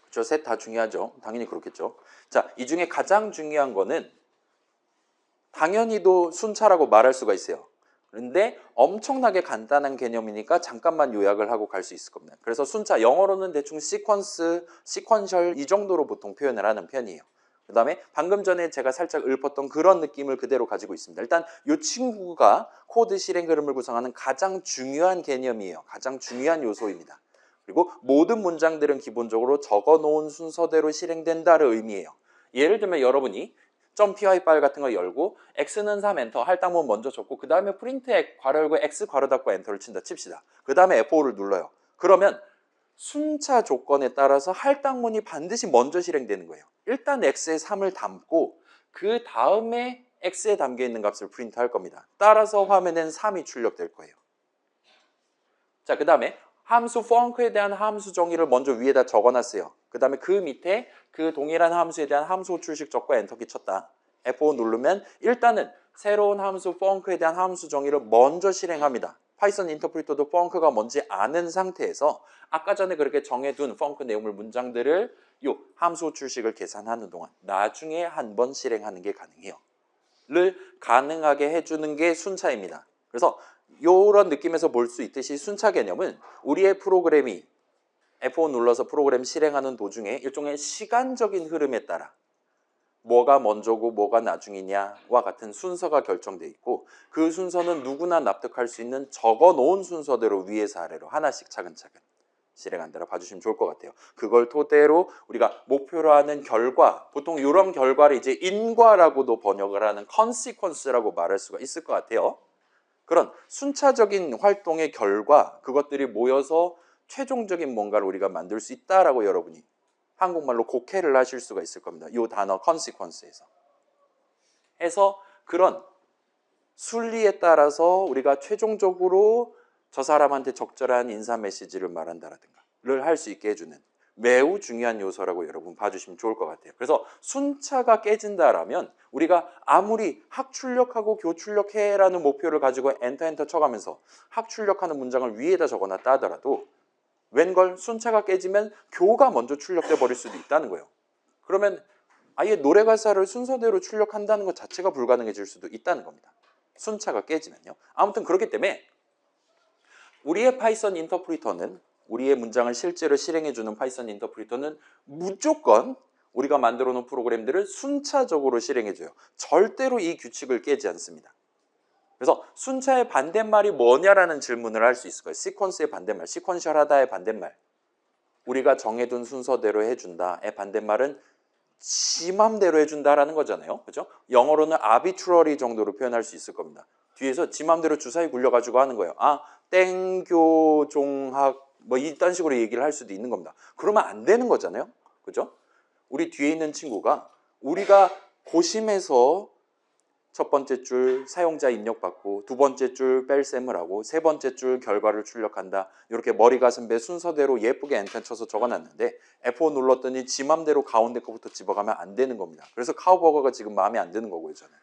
그렇죠. 셋 다 중요하죠. 당연히 그렇겠죠. 자, 이 중에 가장 중요한 거는 당연히도 순차라고 말할 수가 있어요. 그런데 엄청나게 간단한 개념이니까 잠깐만 요약을 하고 갈 수 있을 겁니다. 그래서 순차, 영어로는 대충 시퀀스, 시퀀셜 이 정도로 보통 표현을 하는 편이에요. 그 다음에 방금 전에 제가 살짝 읊었던 그런 느낌을 그대로 가지고 있습니다. 일단 이 친구가 코드 실행 흐름을 구성하는 가장 중요한 개념이에요. 가장 중요한 요소입니다. 그리고 모든 문장들은 기본적으로 적어놓은 순서대로 실행된다를 의미해요. 예를 들면 여러분이 .py 파일 같은 거 열고 x는 3 엔터 할당문 먼저 적고 그 다음에 프린트 괄호 열고 x 괄호 닫고 엔터를 친다 칩시다. 그 다음에 F5를 눌러요. 그러면 순차 조건에 따라서 할당문이 반드시 먼저 실행되는 거예요. 일단 x에 3을 담고 그 다음에 x에 담겨있는 값을 프린트할 겁니다. 따라서 화면엔 3이 출력될 거예요. 자, 그 다음에 함수 func에 대한 함수 정의를 먼저 위에다 적어놨어요. 그 다음에 그 밑에 그 동일한 함수에 대한 함수 호출식 적고 엔터키 쳤다. F5 누르면 일단은 새로운 함수 func에 대한 함수 정의를 먼저 실행합니다. 파이썬 인터프리터도 func가 뭔지 아는 상태에서 아까 전에 그렇게 정해둔 func 내용물 문장들을 요 함수 호출식을 계산하는 동안 나중에 한번 실행하는 게 가능해요. 를 가능하게 해주는 게 순차입니다. 그래서 이런 느낌에서 볼 수 있듯이 순차 개념은 우리의 프로그램이 F5 눌러서 프로그램 실행하는 도중에 일종의 시간적인 흐름에 따라 뭐가 먼저고 뭐가 나중이냐와 같은 순서가 결정돼 있고 그 순서는 누구나 납득할 수 있는 적어놓은 순서대로 위에서 아래로 하나씩 차근차근 실행한다고 봐주시면 좋을 것 같아요. 그걸 토대로 우리가 목표로 하는 결과, 보통 이런 결과를 이제 인과라고도 번역을 하는 consequence라고 말할 수가 있을 것 같아요. 그런 순차적인 활동의 결과, 그것들이 모여서 최종적인 뭔가를 우리가 만들 수 있다라고 여러분이 한국말로 곡해를 하실 수가 있을 겁니다. 이 단어 consequence에서. 해서 그런 순리에 따라서 우리가 최종적으로 저 사람한테 적절한 인사 메시지를 말한다라든가를 할 수 있게 해주는 매우 중요한 요소라고 여러분 봐주시면 좋을 것 같아요. 그래서 순차가 깨진다라면 우리가 아무리 학출력하고 교출력해라는 목표를 가지고 엔터 쳐가면서 학출력하는 문장을 위에다 적어놨다 하더라도 웬걸 순차가 깨지면 교가 먼저 출력돼 버릴 수도 있다는 거예요. 그러면 아예 노래 가사를 순서대로 출력한다는 것 자체가 불가능해질 수도 있다는 겁니다. 순차가 깨지면요. 아무튼 그렇기 때문에 우리의 파이썬 인터프리터는 우리의 문장을 실제로 실행해주는 파이썬 인터프리터는 무조건 우리가 만들어 놓은 프로그램들을 순차적으로 실행해줘요. 절대로 이 규칙을 깨지 않습니다. 그래서 순차의 반대말이 뭐냐라는 질문을 할 수 있을 거예요. 시퀀스의 반대말, 시퀀셜하다의 반대말. 우리가 정해둔 순서대로 해준다의 반대말은 지 맘대로 해준다라는 거잖아요. 그죠? 영어로는 arbitrary 정도로 표현할 수 있을 겁니다. 뒤에서 지 맘대로 주사위 굴려가지고 하는 거예요. 아, 땡교종학 뭐 이딴 식으로 얘기를 할 수도 있는 겁니다. 그러면 안 되는 거잖아요. 그죠? 우리 뒤에 있는 친구가 우리가 고심해서 첫 번째 줄 사용자 입력받고 두 번째 줄 뺄셈을 하고 세 번째 줄 결과를 출력한다. 이렇게 머리 가슴 배 순서대로 예쁘게 엔터 쳐서 적어놨는데 F5 눌렀더니 지 맘대로 가운데 거부터 집어가면 안 되는 겁니다. 그래서 카우버거가 지금 마음에 안 드는 거고요. 저는.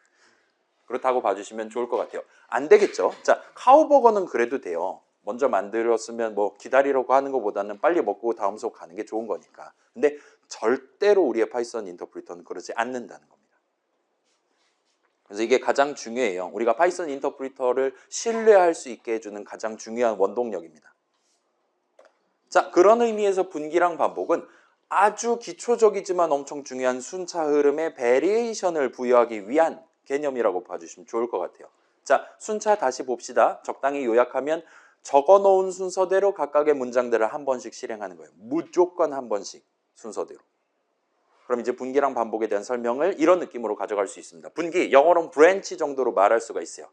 그렇다고 봐주시면 좋을 것 같아요. 안 되겠죠? 자, 카우버거는 그래도 돼요. 먼저 만들었으면 뭐 기다리라고 하는 것보다는 빨리 먹고 다음 수업 가는 게 좋은 거니까. 근데 절대로 우리의 파이썬 인터프리터는 그러지 않는다는 겁니다. 그래서 이게 가장 중요해요. 우리가 파이썬 인터프리터를 신뢰할 수 있게 해주는 가장 중요한 원동력입니다. 자, 그런 의미에서 분기랑 반복은 아주 기초적이지만 엄청 중요한 순차 흐름의 베리에이션을 부여하기 위한 개념이라고 봐주시면 좋을 것 같아요. 자, 순차 다시 봅시다. 적당히 요약하면 적어놓은 순서대로 각각의 문장들을 한 번씩 실행하는 거예요. 무조건 한 번씩 순서대로. 그럼 이제 분기랑 반복에 대한 설명을 이런 느낌으로 가져갈 수 있습니다. 분기, 영어로는 branch 정도로 말할 수가 있어요.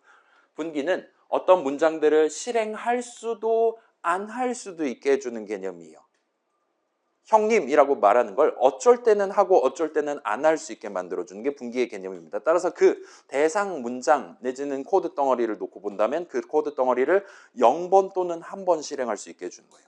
분기는 어떤 문장들을 실행할 수도 안 할 수도 있게 해주는 개념이에요. 형님이라고 말하는 걸 어쩔 때는 하고 어쩔 때는 안 할 수 있게 만들어주는 게 분기의 개념입니다. 따라서 그 대상 문장 내지는 코드 덩어리를 놓고 본다면 그 코드 덩어리를 0번 또는 한 번 실행할 수 있게 해주는 거예요.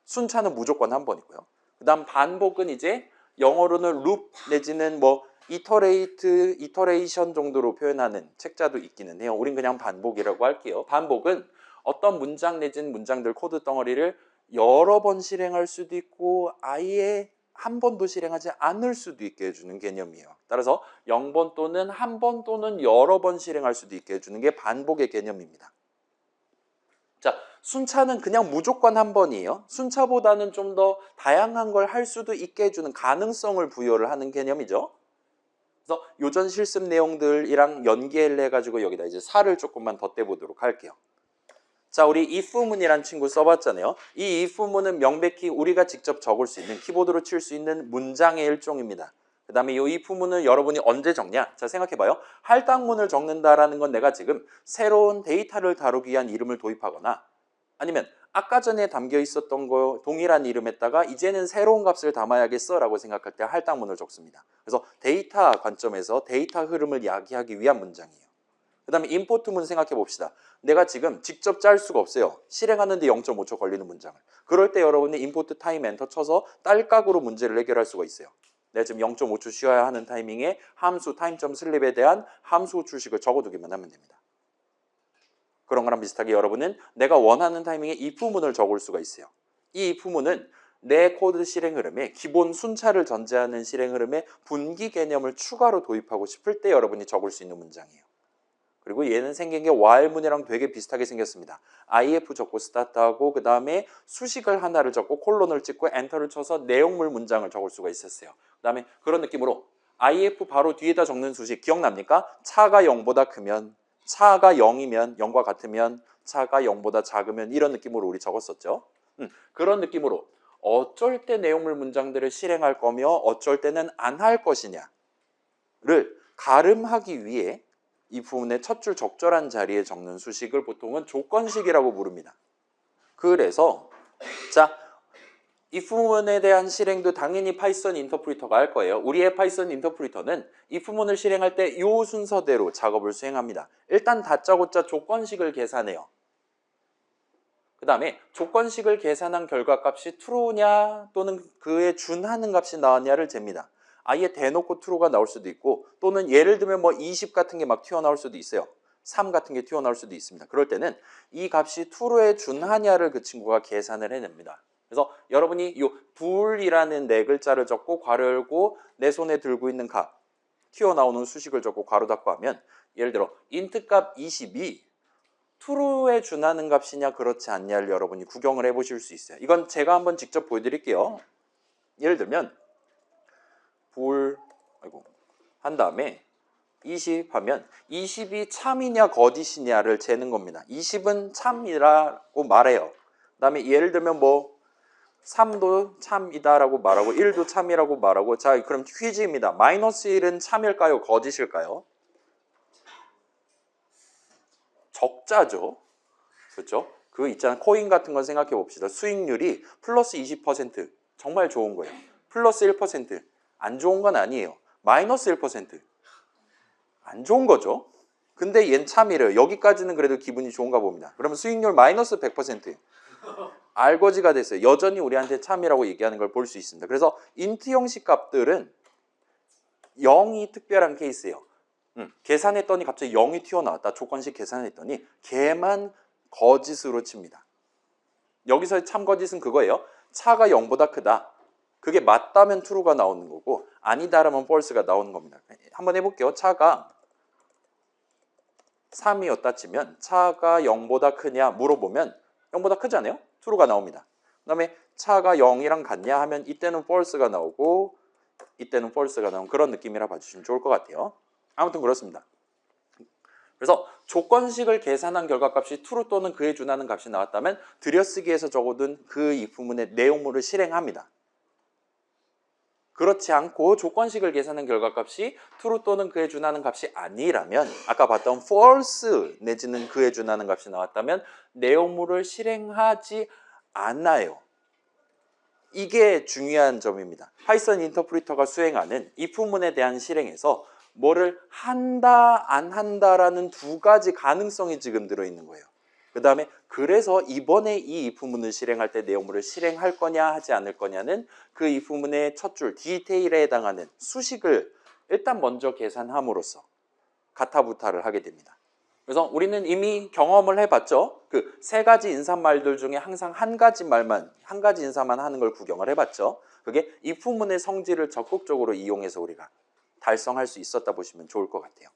순차는 무조건 한 번이고요. 그 다음 반복은 이제 영어로는 loop 내지는 뭐 이터레이션 정도로 표현하는 책자도 있기는 해요. 우린 그냥 반복이라고 할게요. 반복은 어떤 문장 내지는 문장들 코드 덩어리를 여러 번 실행할 수도 있고 아예 한 번도 실행하지 않을 수도 있게 해주는 개념이에요. 따라서 0번 또는 한 번 또는 여러 번 실행할 수도 있게 해주는 게 반복의 개념입니다. 자, 순차는 그냥 무조건 한 번이에요. 순차보다는 좀 더 다양한 걸 할 수도 있게 해주는 가능성을 부여를 하는 개념이죠. 그래서 요전 실습 내용들이랑 연계를 해가지고 여기다 이제 살을 조금만 덧대보도록 할게요. 자, 우리 if문이란 친구 써봤잖아요. 이 if문은 명백히 우리가 직접 적을 수 있는, 키보드로 칠 수 있는 문장의 일종입니다. 그 다음에 이 if문을 여러분이 언제 적냐? 자, 생각해봐요. 할당문을 적는다라는 건 내가 지금 새로운 데이터를 다루기 위한 이름을 도입하거나 아니면 아까 전에 담겨 있었던 거 동일한 이름에다가 이제는 새로운 값을 담아야겠어 라고 생각할 때 할당문을 적습니다. 그래서 데이터 관점에서 데이터 흐름을 야기하기 위한 문장이에요. 그 다음에 임포트문 생각해 봅시다. 내가 지금 직접 짤 수가 없어요. 실행하는데 0.5초 걸리는 문장을. 그럴 때 여러분이 임포트 타임 엔터 쳐서 딸깍으로 문제를 해결할 수가 있어요. 내가 지금 0.5초 쉬어야 하는 타이밍에 함수 타임.슬립에 대한 함수 출식을 적어두기만 하면 됩니다. 그런 거랑 비슷하게 여러분은 내가 원하는 타이밍에 if문을 적을 수가 있어요. 이 if문은 내 코드 실행 흐름에 기본 순차를 전제하는 실행 흐름에 분기 개념을 추가로 도입하고 싶을 때 여러분이 적을 수 있는 문장이에요. 그리고 얘는 생긴 게 while문이랑 되게 비슷하게 생겼습니다. if 적고 스타트하고 그 다음에 수식을 하나를 적고 콜론을 찍고 엔터를 쳐서 내용물 문장을 적을 수가 있었어요. 그 다음에 그런 느낌으로 if 바로 뒤에다 적는 수식 기억납니까? 차가 0보다 크면, 차가 0이면, 0과 같으면, 차가 0보다 작으면 이런 느낌으로 우리 적었었죠. 그런 느낌으로 어쩔 때 내용물 문장들을 실행할 거며 어쩔 때는 안 할 것이냐를 가름하기 위해 이 부분의 첫 줄 적절한 자리에 적는 수식을 보통은 조건식이라고 부릅니다. 그래서 자, 이 부분에 대한 실행도 당연히 파이썬 인터프리터가 할 거예요. 우리의 파이썬 인터프리터는 이 부분을 실행할 때 이 순서대로 작업을 수행합니다. 일단 다짜고짜 조건식을 계산해요. 그 다음에 조건식을 계산한 결과값이 true냐 또는 그에 준하는 값이 나왔냐를 잽니다. 아예 대놓고 true가 나올 수도 있고 또는 예를 들면 뭐 20 같은 게 막 튀어나올 수도 있어요. 3 같은 게 튀어나올 수도 있습니다. 그럴 때는 이 값이 true에 준하냐를 그 친구가 계산을 해냅니다. 그래서 여러분이 이 불이라는 네 글자를 적고 괄호 열고 내 손에 들고 있는 값 튀어나오는 수식을 적고 괄호 닫고 하면 예를 들어 int 값 22 true에 준하는 값이냐 그렇지 않냐를 여러분이 구경을 해보실 수 있어요. 이건 제가 한번 직접 보여드릴게요. 예를 들면 한 다음에 20 하면 20이 참이냐 거짓이냐를 재는 겁니다. 20은 참이라고 말해요. 그 다음에 예를 들면 뭐 3도 참이다라고 말하고 1도 참이라고 말하고 자 그럼 퀴즈입니다. 마이너스 1은 참일까요? 거짓일까요? 적자죠. 그렇죠? 그 있잖아 코인 같은 건 생각해 봅시다. 수익률이 플러스 20% 정말 좋은 거예요. 플러스 1%안 좋은 건 아니에요. 마이너스 1% 안 좋은 거죠. 근데 얜 참이래요. 여기까지는 그래도 기분이 좋은가 봅니다. 그러면 수익률 마이너스 100% 알거지가 됐어요. 여전히 우리한테 참이라고 얘기하는 걸 볼 수 있습니다. 그래서 인트 형식 값들은 0이 특별한 케이스예요. 계산했더니 갑자기 0이 튀어나왔다. 조건식 계산했더니 걔만 거짓으로 칩니다. 여기서 참거짓은 그거예요. 차가 0보다 크다. 그게 맞다면 true가 나오는 거고 아니다라면 false가 나오는 겁니다. 한번 해볼게요. 차가 3이었다 치면 차가 0보다 크냐 물어보면 0보다 크잖아요. true가 나옵니다. 그 다음에 차가 0이랑 같냐 하면 이때는 false가 나오고 이때는 false가 나오는 그런 느낌이라 봐주시면 좋을 것 같아요. 아무튼 그렇습니다. 그래서 조건식을 계산한 결과값이 true 또는 그에 준하는 값이 나왔다면 들여쓰기에서 적어둔 그 if문의 내용물을 실행합니다. 그렇지 않고 조건식을 계산한 결과값이 true 또는 그에 준하는 값이 아니라면 아까 봤던 false 내지는 그에 준하는 값이 나왔다면 내용물을 실행하지 않아요. 이게 중요한 점입니다. 파이썬 인터프리터가 수행하는 if문에 대한 실행에서 뭐를 한다, 안 한다라는 두 가지 가능성이 지금 들어있는 거예요. 그 다음에 그래서 이번에 이 if문을 실행할 때 내용물을 실행할 거냐 하지 않을 거냐는 그 if문의 첫 줄 디테일에 해당하는 수식을 일단 먼저 계산함으로써 가타부타를 하게 됩니다. 그래서 우리는 이미 경험을 해봤죠. 그 세 가지 인사말들 중에 항상 한 가지 말만, 한 가지 인사만 하는 걸 구경을 해봤죠. 그게 if문의 성질을 적극적으로 이용해서 우리가 달성할 수 있었다 보시면 좋을 것 같아요.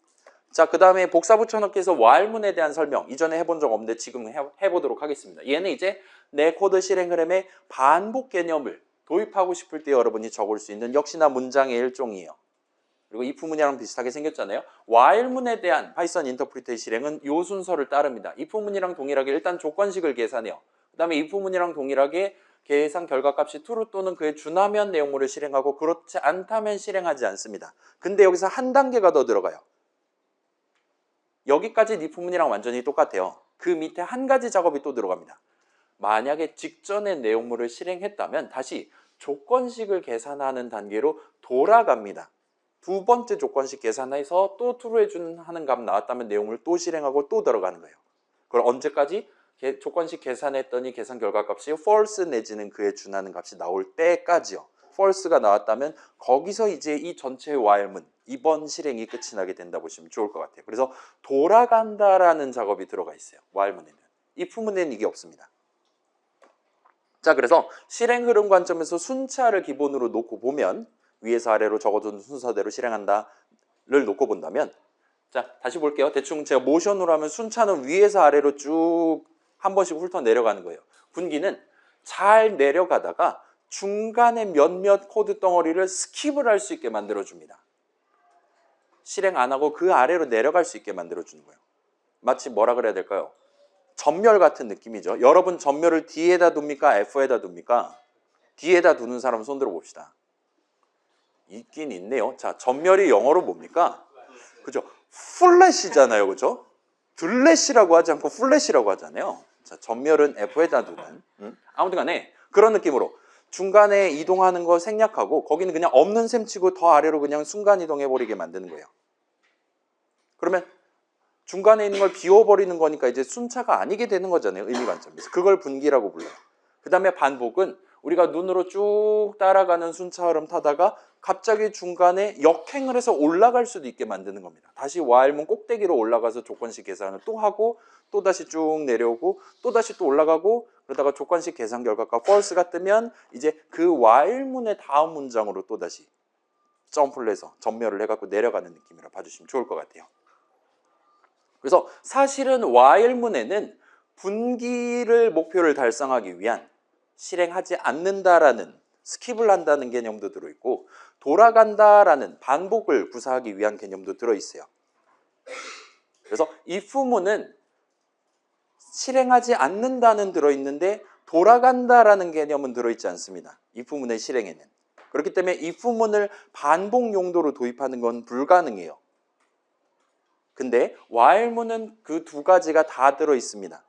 자, 그 다음에 복사 붙여넣기에서 while문에 대한 설명 이전에 해본 적 없는데 지금 해보도록 하겠습니다. 얘는 이제 내 코드 실행 흐름에 반복 개념을 도입하고 싶을 때 여러분이 적을 수 있는 역시나 문장의 일종이에요. 그리고 if문이랑 비슷하게 생겼잖아요. while문에 대한 파이썬 인터프리터의 실행은 이 순서를 따릅니다. if문이랑 동일하게 일단 조건식을 계산해요. 그 다음에 if문이랑 동일하게 계산 결과값이 true 또는 그에 준하면 내용물을 실행하고 그렇지 않다면 실행하지 않습니다. 근데 여기서 한 단계가 더 들어가요. 여기까지 if문이랑 완전히 똑같아요. 그 밑에 한 가지 작업이 또 들어갑니다. 만약에 직전에 내용물을 실행했다면 다시 조건식을 계산하는 단계로 돌아갑니다. 두 번째 조건식 계산해서 또 true에 준하는 값 나왔다면 내용을 또 실행하고 또 들어가는 거예요. 그걸 언제까지? 조건식 계산했더니 계산 결과값이 false 내지는 그에 준하는 값이 나올 때까지요. false가 나왔다면 거기서 이제 이 전체의 while문 이번 실행이 끝이 나게 된다 보시면 좋을 것 같아요. 그래서 돌아간다라는 작업이 들어가 있어요. while문에는. if문에는 이게 없습니다. 자, 그래서 실행 흐름 관점에서 순차를 기본으로 놓고 보면 위에서 아래로 적어둔 순서대로 실행한다를 놓고 본다면 자, 다시 볼게요. 대충 제가 모션으로 하면 순차는 위에서 아래로 쭉 한 번씩 훑어 내려가는 거예요. 분기는 잘 내려가다가 중간에 몇몇 코드 덩어리를 스킵을 할 수 있게 만들어줍니다. 실행 안 하고 그 아래로 내려갈 수 있게 만들어주는 거예요. 마치 뭐라 그래야 될까요? 전멸 같은 느낌이죠. 여러분 전멸을 D에다 둡니까? F에다 둡니까? D에다 두는 사람 손 들어봅시다. 있긴 있네요. 자, 전멸이 영어로 뭡니까? 그죠? 플래시잖아요. 그죠? 들래시라고 하지 않고 플래시라고 하잖아요. 자, 전멸은 F에다 두는. 아무튼 간에 그런 느낌으로 중간에 이동하는 거 생략하고 거기는 그냥 없는 셈 치고 더 아래로 그냥 순간 이동해버리게 만드는 거예요. 그러면 중간에 있는 걸 비워버리는 거니까 이제 순차가 아니게 되는 거잖아요. 의미 관점에서. 그걸 분기라고 불러요. 그 다음에 반복은 우리가 눈으로 쭉 따라가는 순차 흐름 타다가 갑자기 중간에 역행을 해서 올라갈 수도 있게 만드는 겁니다. 다시 while문 꼭대기로 올라가서 조건식 계산을 또 하고 또다시 쭉 내려오고 또다시 또 올라가고 그러다가 조건식 계산 결과가 false가 뜨면 이제 그 while문의 다음 문장으로 또다시 점프를 해서 전멸을 해갖고 내려가는 느낌이라 봐주시면 좋을 것 같아요. 그래서 사실은 while문에는 분기를 목표를 달성하기 위한 실행하지 않는다라는 스킵을 한다는 개념도 들어있고 돌아간다라는 반복을 구사하기 위한 개념도 들어있어요. 그래서 if문은 실행하지 않는다는 들어있는데 돌아간다라는 개념은 들어있지 않습니다. if문의 실행에는. 그렇기 때문에 if문을 반복 용도로 도입하는 건 불가능해요. 근데 while문은 그 두 가지가 다 들어있습니다.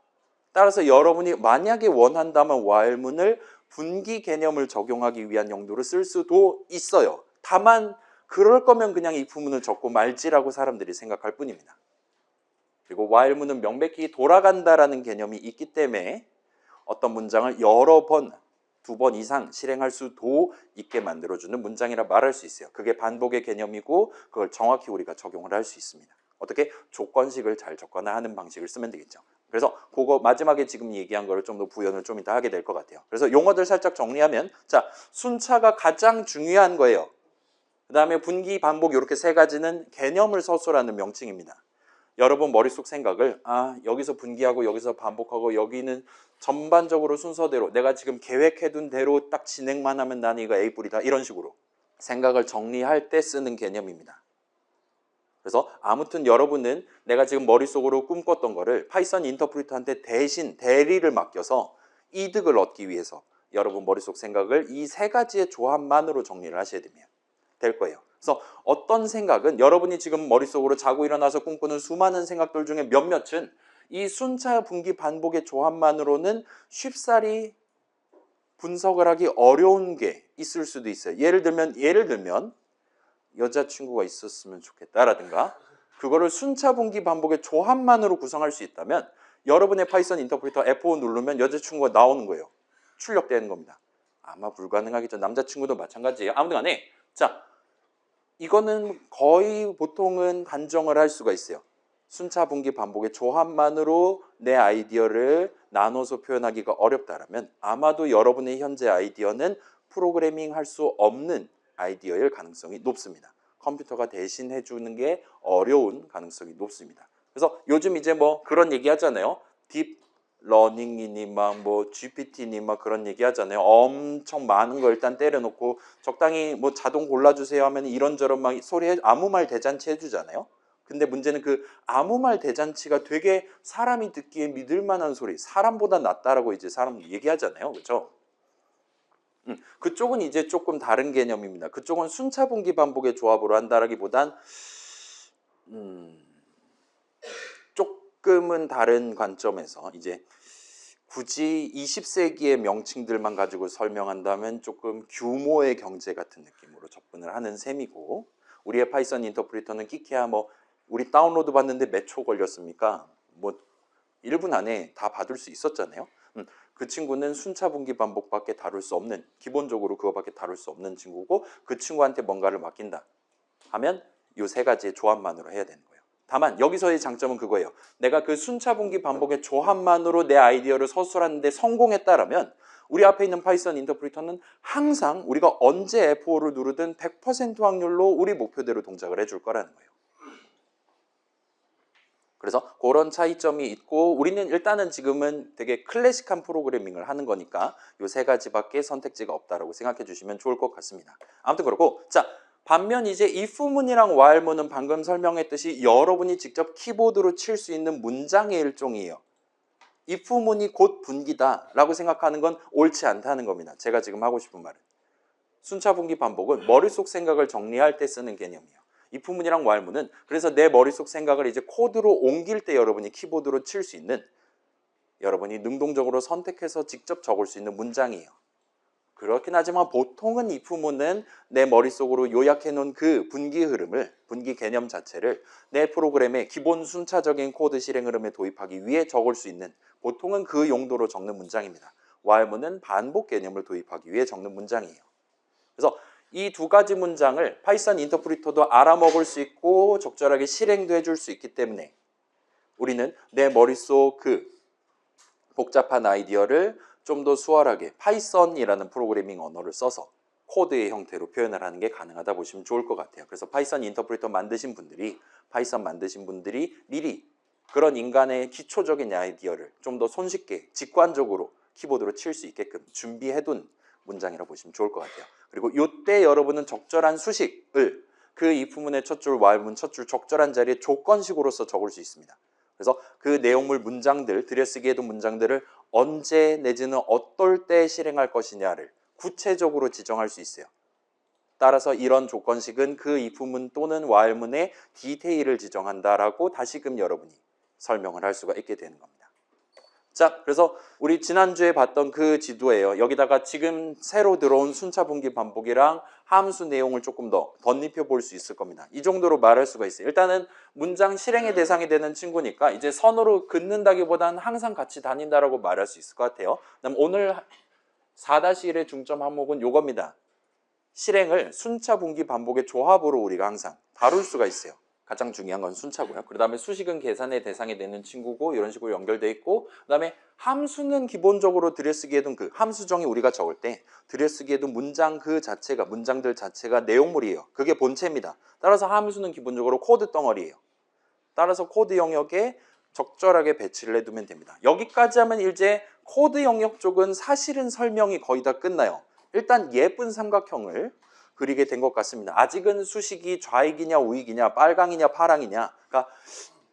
따라서 여러분이 만약에 원한다면 while문을 분기 개념을 적용하기 위한 용도로 쓸 수도 있어요. 다만 그럴 거면 그냥 if문을 적고 말지라고 사람들이 생각할 뿐입니다. 그리고 while문은 명백히 돌아간다라는 개념이 있기 때문에 어떤 문장을 여러 번, 두 번 이상 실행할 수도 있게 만들어주는 문장이라 말할 수 있어요. 그게 반복의 개념이고 그걸 정확히 우리가 적용을 할 수 있습니다. 어떻게? 조건식을 잘 적거나 하는 방식을 쓰면 되겠죠. 그래서 그거 마지막에 지금 얘기한 거를 좀 더 부연을 좀 이따 하게 될 것 같아요. 그래서 용어들 살짝 정리하면 자, 순차가 가장 중요한 거예요. 그 다음에 분기, 반복 이렇게 세 가지는 개념을 서술하는 명칭입니다. 여러분 머릿속 생각을 여기서 분기하고 여기서 반복하고 여기는 전반적으로 순서대로 내가 지금 계획해둔 대로 딱 진행만 하면 나는 이거 A뿔이다 이런 식으로 생각을 정리할 때 쓰는 개념입니다. 그래서 아무튼 여러분은 내가 지금 머릿속으로 꿈꿨던 거를 파이썬 인터프리터한테 대신 대리를 맡겨서 이득을 얻기 위해서 여러분 머릿속 생각을 이 세 가지의 조합만으로 정리를 하셔야 될 거예요. 그래서 어떤 생각은 여러분이 지금 머릿속으로 자고 일어나서 꿈꾸는 수많은 생각들 중에 몇몇은 이 순차 분기 반복의 조합만으로는 쉽사리 분석을 하기 어려운 게 있을 수도 있어요. 예를 들면 여자친구가 있었으면 좋겠다라든가 그거를 순차 분기 반복의 조합만으로 구성할 수 있다면 여러분의 파이썬 인터프리터 F5 누르면 여자친구가 나오는 거예요. 출력되는 겁니다. 아마 불가능하겠죠. 남자친구도 마찬가지예요. 아무튼 간에 자, 이거는 거의 보통은 단정을 할 수가 있어요. 순차 분기 반복의 조합만으로 내 아이디어를 나눠서 표현하기가 어렵다라면 아마도 여러분의 현재 아이디어는 프로그래밍 할 수 없는 아이디어일 가능성이 높습니다. 컴퓨터가 대신 해주는 게 어려운 가능성이 높습니다. 그래서 요즘 이제 뭐 그런 얘기 하잖아요. 딥 러닝이니 뭐 GPT니 그런 얘기 하잖아요. 엄청 많은 거 일단 때려놓고 적당히 뭐 자동 골라주세요 하면 이런저런 막 소리 아무 말 대잔치 해주잖아요. 근데 문제는 그 아무 말 대잔치가 되게 사람이 듣기에 믿을 만한 소리, 사람보다 낫다라고 이제 사람 얘기하잖아요. 그렇죠? 그쪽은 이제 조금 다른 개념입니다. 그쪽은 순차 분기 반복의 조합으로 한다라기보단 조금은 다른 관점에서 이제 굳이 20세기의 명칭들만 가지고 설명한다면 조금 규모의 경제 같은 느낌으로 접근을 하는 셈이고 우리의 파이썬 인터프리터는 끼케야 뭐 우리 다운로드 받는데 몇 초 걸렸습니까? 뭐 1분 안에 다 받을 수 있었잖아요. 그 친구는 순차 분기 반복밖에 다룰 수 없는 기본적으로 그거밖에 다룰 수 없는 친구고 그 친구한테 뭔가를 맡긴다 하면 이 세 가지의 조합만으로 해야 되는 거예요. 다만 여기서의 장점은 그거예요. 내가 그 순차 분기 반복의 조합만으로 내 아이디어를 서술하는데 성공했다라면 우리 앞에 있는 파이썬 인터프리터는 항상 우리가 언제 F5를 누르든 100% 확률로 우리 목표대로 동작을 해줄 거라는 거예요. 그래서 그런 차이점이 있고 우리는 일단은 지금은 되게 클래식한 프로그래밍을 하는 거니까 이 세 가지밖에 선택지가 없다라고 생각해 주시면 좋을 것 같습니다. 아무튼 그렇고 자 반면 이제 if문이랑 while문은 방금 설명했듯이 여러분이 직접 키보드로 칠 수 있는 문장의 일종이에요. if문이 곧 분기다라고 생각하는 건 옳지 않다는 겁니다. 제가 지금 하고 싶은 말은. 순차 분기 반복은 머릿속 생각을 정리할 때 쓰는 개념이에요. if문이랑 while문은 그래서 내 머릿속 생각을 이제 코드로 옮길 때 여러분이 키보드로 칠 수 있는 여러분이 능동적으로 선택해서 직접 적을 수 있는 문장이에요. 그렇긴 하지만 보통은 if문은 내 머릿속으로 요약해 놓은 그 분기 흐름을 분기 개념 자체를 내 프로그램의 기본 순차적인 코드 실행 흐름에 도입하기 위해 적을 수 있는 보통은 그 용도로 적는 문장입니다. while문은 반복 개념을 도입하기 위해 적는 문장이에요. 그래서 이 두 가지 문장을 파이썬 인터프리터도 알아먹을 수 있고 적절하게 실행도 해줄 수 있기 때문에 우리는 내 머릿속 그 복잡한 아이디어를 좀 더 수월하게 파이썬이라는 프로그래밍 언어를 써서 코드의 형태로 표현을 하는 게 가능하다 보시면 좋을 것 같아요. 그래서 파이썬 인터프리터 만드신 분들이 파이썬 만드신 분들이 미리 그런 인간의 기초적인 아이디어를 좀 더 손쉽게 직관적으로 키보드로 칠 수 있게끔 준비해둔 문장이라고 보시면 좋을 것 같아요. 그리고 이때 여러분은 적절한 수식을 그 if문의 첫 줄, while문 첫 줄 적절한 자리에 조건식으로서 적을 수 있습니다. 그래서 그 내용물 문장들, 들여쓰기 해둔 문장들을 언제 내지는 어떨 때 실행할 것이냐를 구체적으로 지정할 수 있어요. 따라서 이런 조건식은 그 if문 또는 while문의 디테일을 지정한다라고 다시금 여러분이 설명을 할 수가 있게 되는 겁니다. 자, 그래서 우리 지난주에 봤던 그 지도예요. 여기다가 지금 새로 들어온 순차 분기 반복이랑 함수 내용을 조금 더 덧입혀 볼 수 있을 겁니다. 이 정도로 말할 수가 있어요. 일단은 문장 실행의 대상이 되는 친구니까 이제 선으로 긋는다기보다는 항상 같이 다닌다라고 말할 수 있을 것 같아요. 그다음 오늘 4-1의 중점 항목은 요겁니다. 실행을 순차 분기 반복의 조합으로 우리가 항상 다룰 수가 있어요. 가장 중요한 건 순차고요. 그 다음에 수식은 계산의 대상이 되는 친구고 이런 식으로 연결돼 있고 그 다음에 함수는 기본적으로 들여쓰기 해둔 그 함수정의 우리가 적을 때 들여쓰기 해둔 문장 그 자체가 문장들 자체가 내용물이에요. 그게 본체입니다. 따라서 함수는 기본적으로 코드 덩어리예요. 따라서 코드 영역에 적절하게 배치를 해두면 됩니다. 여기까지 하면 이제 코드 영역 쪽은 사실은 설명이 거의 다 끝나요. 일단 예쁜 삼각형을 그리게 된 것 같습니다. 아직은 수식이 좌익이냐 우익이냐 빨강이냐 파랑이냐 그러니까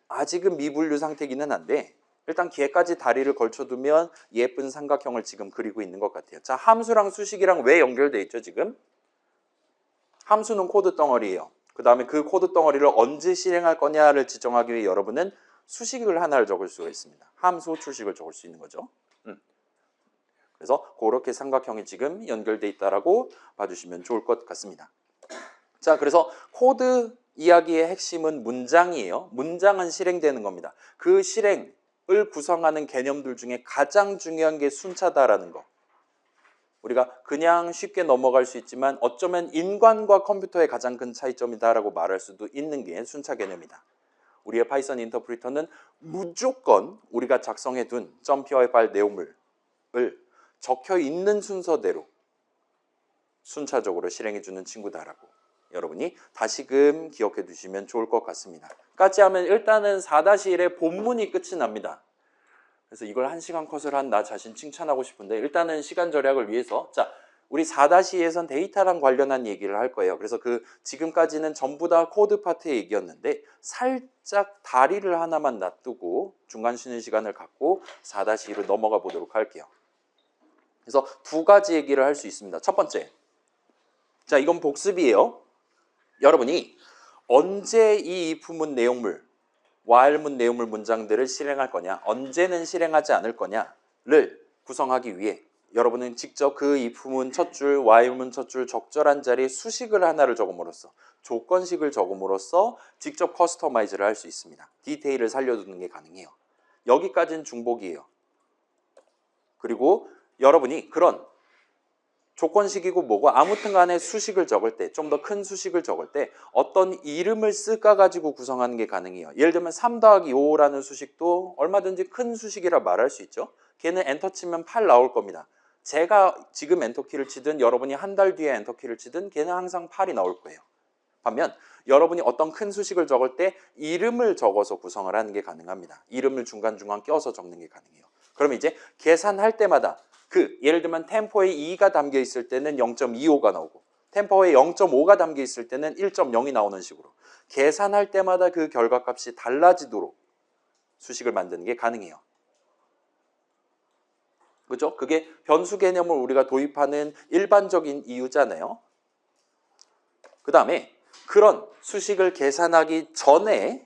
아직은 미분류 상태이기는 한데 일단 기회까지 다리를 걸쳐두면 예쁜 삼각형을 지금 그리고 있는 것 같아요. 자, 함수랑 수식이랑 왜 연결돼 있죠 지금? 함수는 코드 덩어리예요. 그 다음에 그 코드 덩어리를 언제 실행할 거냐를 지정하기 위해 여러분은 수식을 하나를 적을 수가 있습니다. 함수 출식을 적을 수 있는 거죠. 그래서 그렇게 삼각형이 지금 연결돼 있다라고 봐주시면 좋을 것 같습니다. 자, 그래서 코드 이야기의 핵심은 문장이에요. 문장은 실행되는 겁니다. 그 실행을 구성하는 개념들 중에 가장 중요한 게 순차다라는 거. 우리가 그냥 쉽게 넘어갈 수 있지만 어쩌면 인간과 컴퓨터의 가장 큰 차이점이다라고 말할 수도 있는 게 순차 개념이다. 우리의 파이썬 인터프리터는 무조건 우리가 작성해둔 .py 파일 내용물을 적혀 있는 순서대로 순차적으로 실행해주는 친구다라고 여러분이 다시금 기억해 두시면 좋을 것 같습니다. 까지 하면 일단은 4-1의 본문이 끝이 납니다. 그래서 이걸 1시간 컷을 한 나 자신 칭찬하고 싶은데 일단은 시간 절약을 위해서 자 우리 4-2에선 데이터랑 관련한 얘기를 할 거예요. 그래서 그 지금까지는 전부 다 코드 파트의 얘기였는데 살짝 다리를 하나만 놔두고 중간 쉬는 시간을 갖고 4-2로 넘어가 보도록 할게요. 그래서 두 가지 얘기를 할 수 있습니다. 첫 번째, 자 이건 복습이에요. 여러분이 언제 이 if문 내용물, while문 내용물 문장들을 실행할 거냐, 언제는 실행하지 않을 거냐를 구성하기 위해 여러분은 직접 그 if문 첫 줄, while문 첫 줄 적절한 자리에 수식을 하나를 적음으로써 조건식을 적음으로써 직접 커스터마이즈를 할 수 있습니다. 디테일을 살려두는 게 가능해요. 여기까지는 중복이에요. 그리고 여러분이 그런 조건식이고 뭐고 아무튼 간에 수식을 적을 때 좀 더 큰 수식을 적을 때 어떤 이름을 쓸까 가지고 구성하는 게 가능해요. 예를 들면 3-5라는 수식도 얼마든지 큰 수식이라 말할 수 있죠. 걔는 엔터 치면 8 나올 겁니다. 제가 지금 엔터키를 치든 여러분이 한 달 뒤에 엔터키를 치든 걔는 항상 8이 나올 거예요. 반면 여러분이 어떤 큰 수식을 적을 때 이름을 적어서 구성을 하는 게 가능합니다. 이름을 중간중간 껴서 적는 게 가능해요. 그럼 이제 계산할 때마다 예를 들면 템포에 2가 담겨 있을 때는 0.25가 나오고 템포에 0.5가 담겨 있을 때는 1.0이 나오는 식으로 계산할 때마다 그 결과값이 달라지도록 수식을 만드는 게 가능해요. 그죠? 그게 변수 개념을 우리가 도입하는 일반적인 이유잖아요. 그 다음에 그런 수식을 계산하기 전에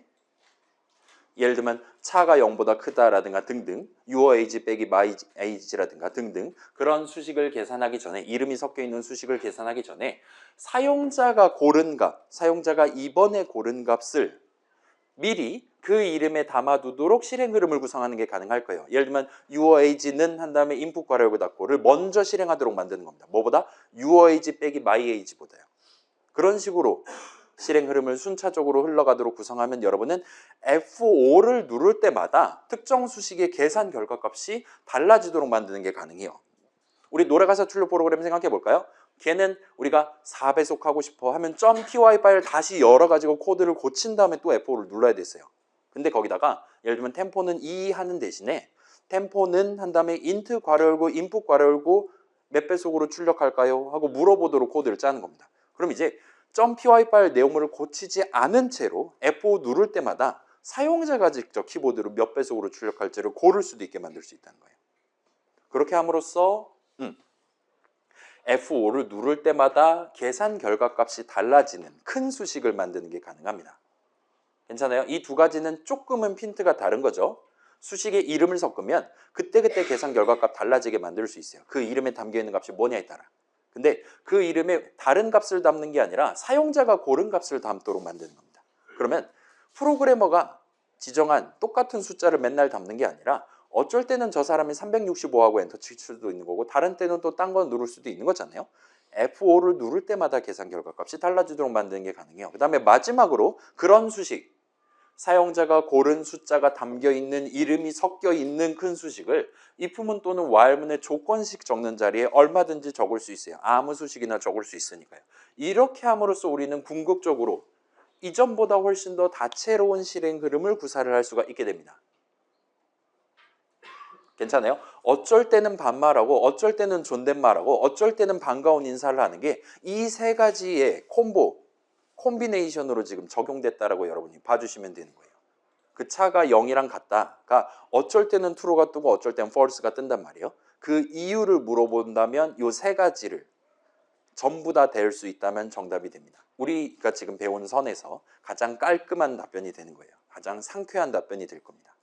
예를 들면 차가 0보다 크다라든가 등등 your age 빼기 my age라든가 등등 그런 수식을 계산하기 전에 이름이 섞여 있는 수식을 계산하기 전에 사용자가 고른 값, 사용자가 이번에 고른 값을 미리 그 이름에 담아두도록 실행 흐름을 구성하는 게 가능할 거예요. 예를 들면 your age는 한 다음에 input 괄호열고 닫고를 먼저 실행하도록 만드는 겁니다. 뭐보다 your age 빼기 my age보다요. 그런 식으로 실행 흐름을 순차적으로 흘러가도록 구성하면 여러분은 F5를 누를 때마다 특정 수식의 계산 결과값이 달라지도록 만드는 게 가능해요. 우리 노래가사 출력 프로그램 생각해 볼까요? 걔는 우리가 4배속하고 싶어 하면 .py 파일 다시 열어가지고 코드를 고친 다음에 또 F5를 눌러야 됐어요. 근데 거기다가 예를 들면 템포는 2 하는 대신에 템포는 한 다음에 int 괄호 열고 input 괄호 열고 몇 배속으로 출력할까요? 하고 물어보도록 코드를 짜는 겁니다. 그럼 이제 .py 파일 내용물을 고치지 않은 채로 F5 누를 때마다 사용자가 직접 키보드로 몇 배속으로 출력할지를 고를 수도 있게 만들 수 있다는 거예요. 그렇게 함으로써 F5를 누를 때마다 계산 결과값이 달라지는 큰 수식을 만드는 게 가능합니다. 괜찮아요? 이 두 가지는 조금은 핀트가 다른 거죠. 수식의 이름을 섞으면 그때그때 계산 결과값 달라지게 만들 수 있어요. 그 이름에 담겨있는 값이 뭐냐에 따라. 근데 그 이름에 다른 값을 담는 게 아니라 사용자가 고른 값을 담도록 만드는 겁니다. 그러면 프로그래머가 지정한 똑같은 숫자를 맨날 담는 게 아니라 어쩔 때는 저 사람이 365하고 엔터 칠 수도 있는 거고 다른 때는 또 딴 거 누를 수도 있는 거잖아요. F5를 누를 때마다 계산 결과값이 달라지도록 만드는 게 가능해요. 그 다음에 마지막으로 그런 수식, 사용자가 고른 숫자가 담겨있는 이름이 섞여있는 큰 수식을 if문 또는 while문의 조건식 적는 자리에 얼마든지 적을 수 있어요. 아무 수식이나 적을 수 있으니까요. 이렇게 함으로써 우리는 궁극적으로 이전보다 훨씬 더 다채로운 실행 흐름을 구사를 할 수가 있게 됩니다. 괜찮아요? 어쩔 때는 반말하고 어쩔 때는 존댓말하고 어쩔 때는 반가운 인사를 하는 게 이 세 가지의 콤비네이션으로 지금 적용됐다라고 여러분이 봐주시면 되는 거예요. 그 차가 0이랑 같다가 어쩔 때는 true가 뜨고 어쩔 때는 false가 뜬단 말이에요. 그 이유를 물어본다면 이 세 가지를 전부 다 될 수 있다면 정답이 됩니다. 우리가 지금 배운 선에서 가장 깔끔한 답변이 되는 거예요. 가장 상쾌한 답변이 될 겁니다.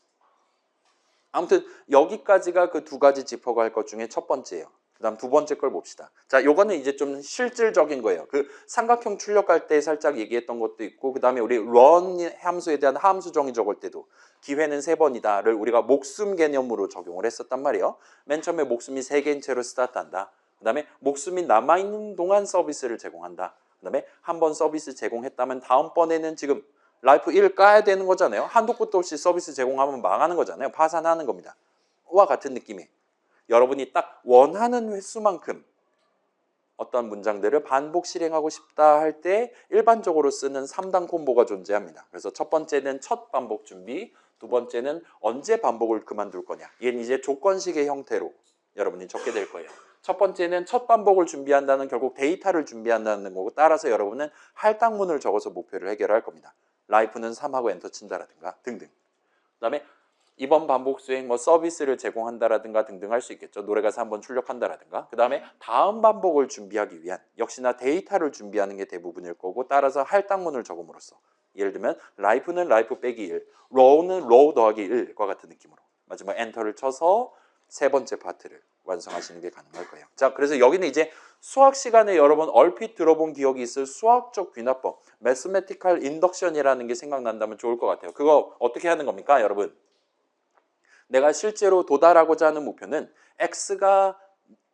아무튼 여기까지가 그 두 가지 짚어갈 것 중에 첫 번째예요. 그 다음 두 번째 걸 봅시다. 자, 요거는 이제 좀 실질적인 거예요. 그 삼각형 출력할 때 살짝 얘기했던 것도 있고, 그 다음에 우리 run 함수에 대한 함수 정의 적을 때도 기회는 3번이다를 우리가 목숨 개념으로 적용을 했었단 말이에요. 맨 처음에 목숨이 3개인 채로 스타트한다. 그 다음에 목숨이 남아있는 동안 서비스를 제공한다. 그 다음에 한 번 서비스 제공했다면 다음번에는 지금 라이프 1 까야 되는 거잖아요. 한도 끝도 없이 서비스 제공하면 망하는 거잖아요. 파산하는 겁니다. 와 같은 느낌이에요. 여러분이 딱 원하는 횟수만큼 어떤 문장들을 반복 실행하고 싶다 할 때 일반적으로 쓰는 3단 콤보가 존재합니다. 그래서 첫 번째는 첫 반복 준비, 두 번째는 언제 반복을 그만둘 거냐. 얘는 이제 조건식의 형태로 여러분이 적게 될 거예요. 첫 번째는 첫 반복을 준비한다는 결국 데이터를 준비한다는 거고, 따라서 여러분은 할당문을 적어서 목표를 해결할 겁니다. 라이프는 3하고 엔터 친다라든가 등등. 그 다음에 이번 반복 수행 뭐 서비스를 제공한다라든가 등등 할 수 있겠죠. 노래가사 한번 출력한다라든가. 그 다음에 다음 반복을 준비하기 위한 역시나 데이터를 준비하는 게 대부분일 거고, 따라서 할당문을 적음으로써 예를 들면 라이프는 라이프 빼기 1, row는 row 더하기 1과 같은 느낌으로 마지막 엔터를 쳐서 세 번째 파트를 완성하시는 게 가능할 거예요. 자, 그래서 여기는 이제 수학 시간에 여러 번 얼핏 들어본 기억이 있을 수학적 귀납법, Mathematical Induction이라는 게 생각난다면 좋을 것 같아요. 그거 어떻게 하는 겁니까, 여러분? 내가 실제로 도달하고자 하는 목표는 x가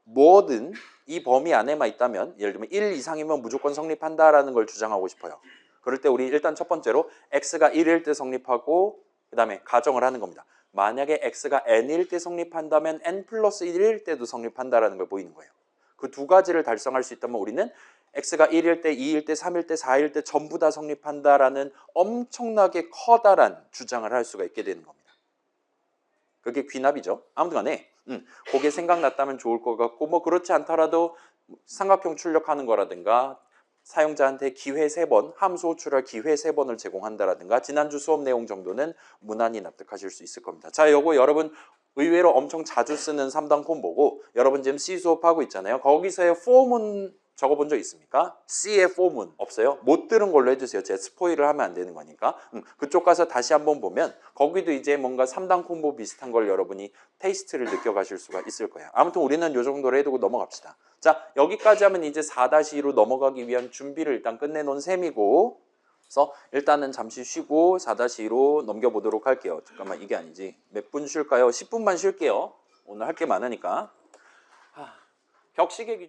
뭐든 이 범위 안에만 있다면, 예를 들면 1 이상이면 무조건 성립한다라는 걸 주장하고 싶어요. 그럴 때 우리 일단 첫 번째로 x가 1일 때 성립하고, 그 다음에 가정을 하는 겁니다. 만약에 x가 n일 때 성립한다면 n 플러스 1일 때도 성립한다라는 걸 보이는 거예요. 그 두 가지를 달성할 수 있다면 우리는 x가 1일 때, 2일 때, 3일 때, 4일 때 전부 다 성립한다라는 엄청나게 커다란 주장을 할 수가 있게 되는 겁니다. 그게 귀납이죠. 아무튼 간에 그게 생각났다면 좋을 것 같고, 뭐 그렇지 않더라도 삼각형 출력하는 거라든가 사용자한테 기회 3번, 함수 호출할 기회 3번을 제공한다라든가 지난주 수업 내용 정도는 무난히 납득하실 수 있을 겁니다. 자, 요거 여러분 의외로 엄청 자주 쓰는 3단 콤보고, 여러분 지금 C 수업하고 있잖아요. 거기서의 폼은 적어본 적 있습니까? C의 폼은 없어요? 못 들은 걸로 해주세요. 제가 스포일을 하면 안 되는 거니까. 그쪽 가서 다시 한번 보면 거기도 이제 뭔가 3단 콤보 비슷한 걸 여러분이 테이스트를 느껴가실 수가 있을 거예요. 아무튼 우리는 이 정도로 해두고 넘어갑시다. 자, 여기까지 하면 이제 4-2로 넘어가기 위한 준비를 일단 끝내놓은 셈이고, 그래서 일단은 잠시 쉬고 4-2로 넘겨보도록 할게요. 잠깐만, 이게 아니지. 몇 분 쉴까요? 10분만 쉴게요. 오늘 할 게 많으니까. 격식의 기준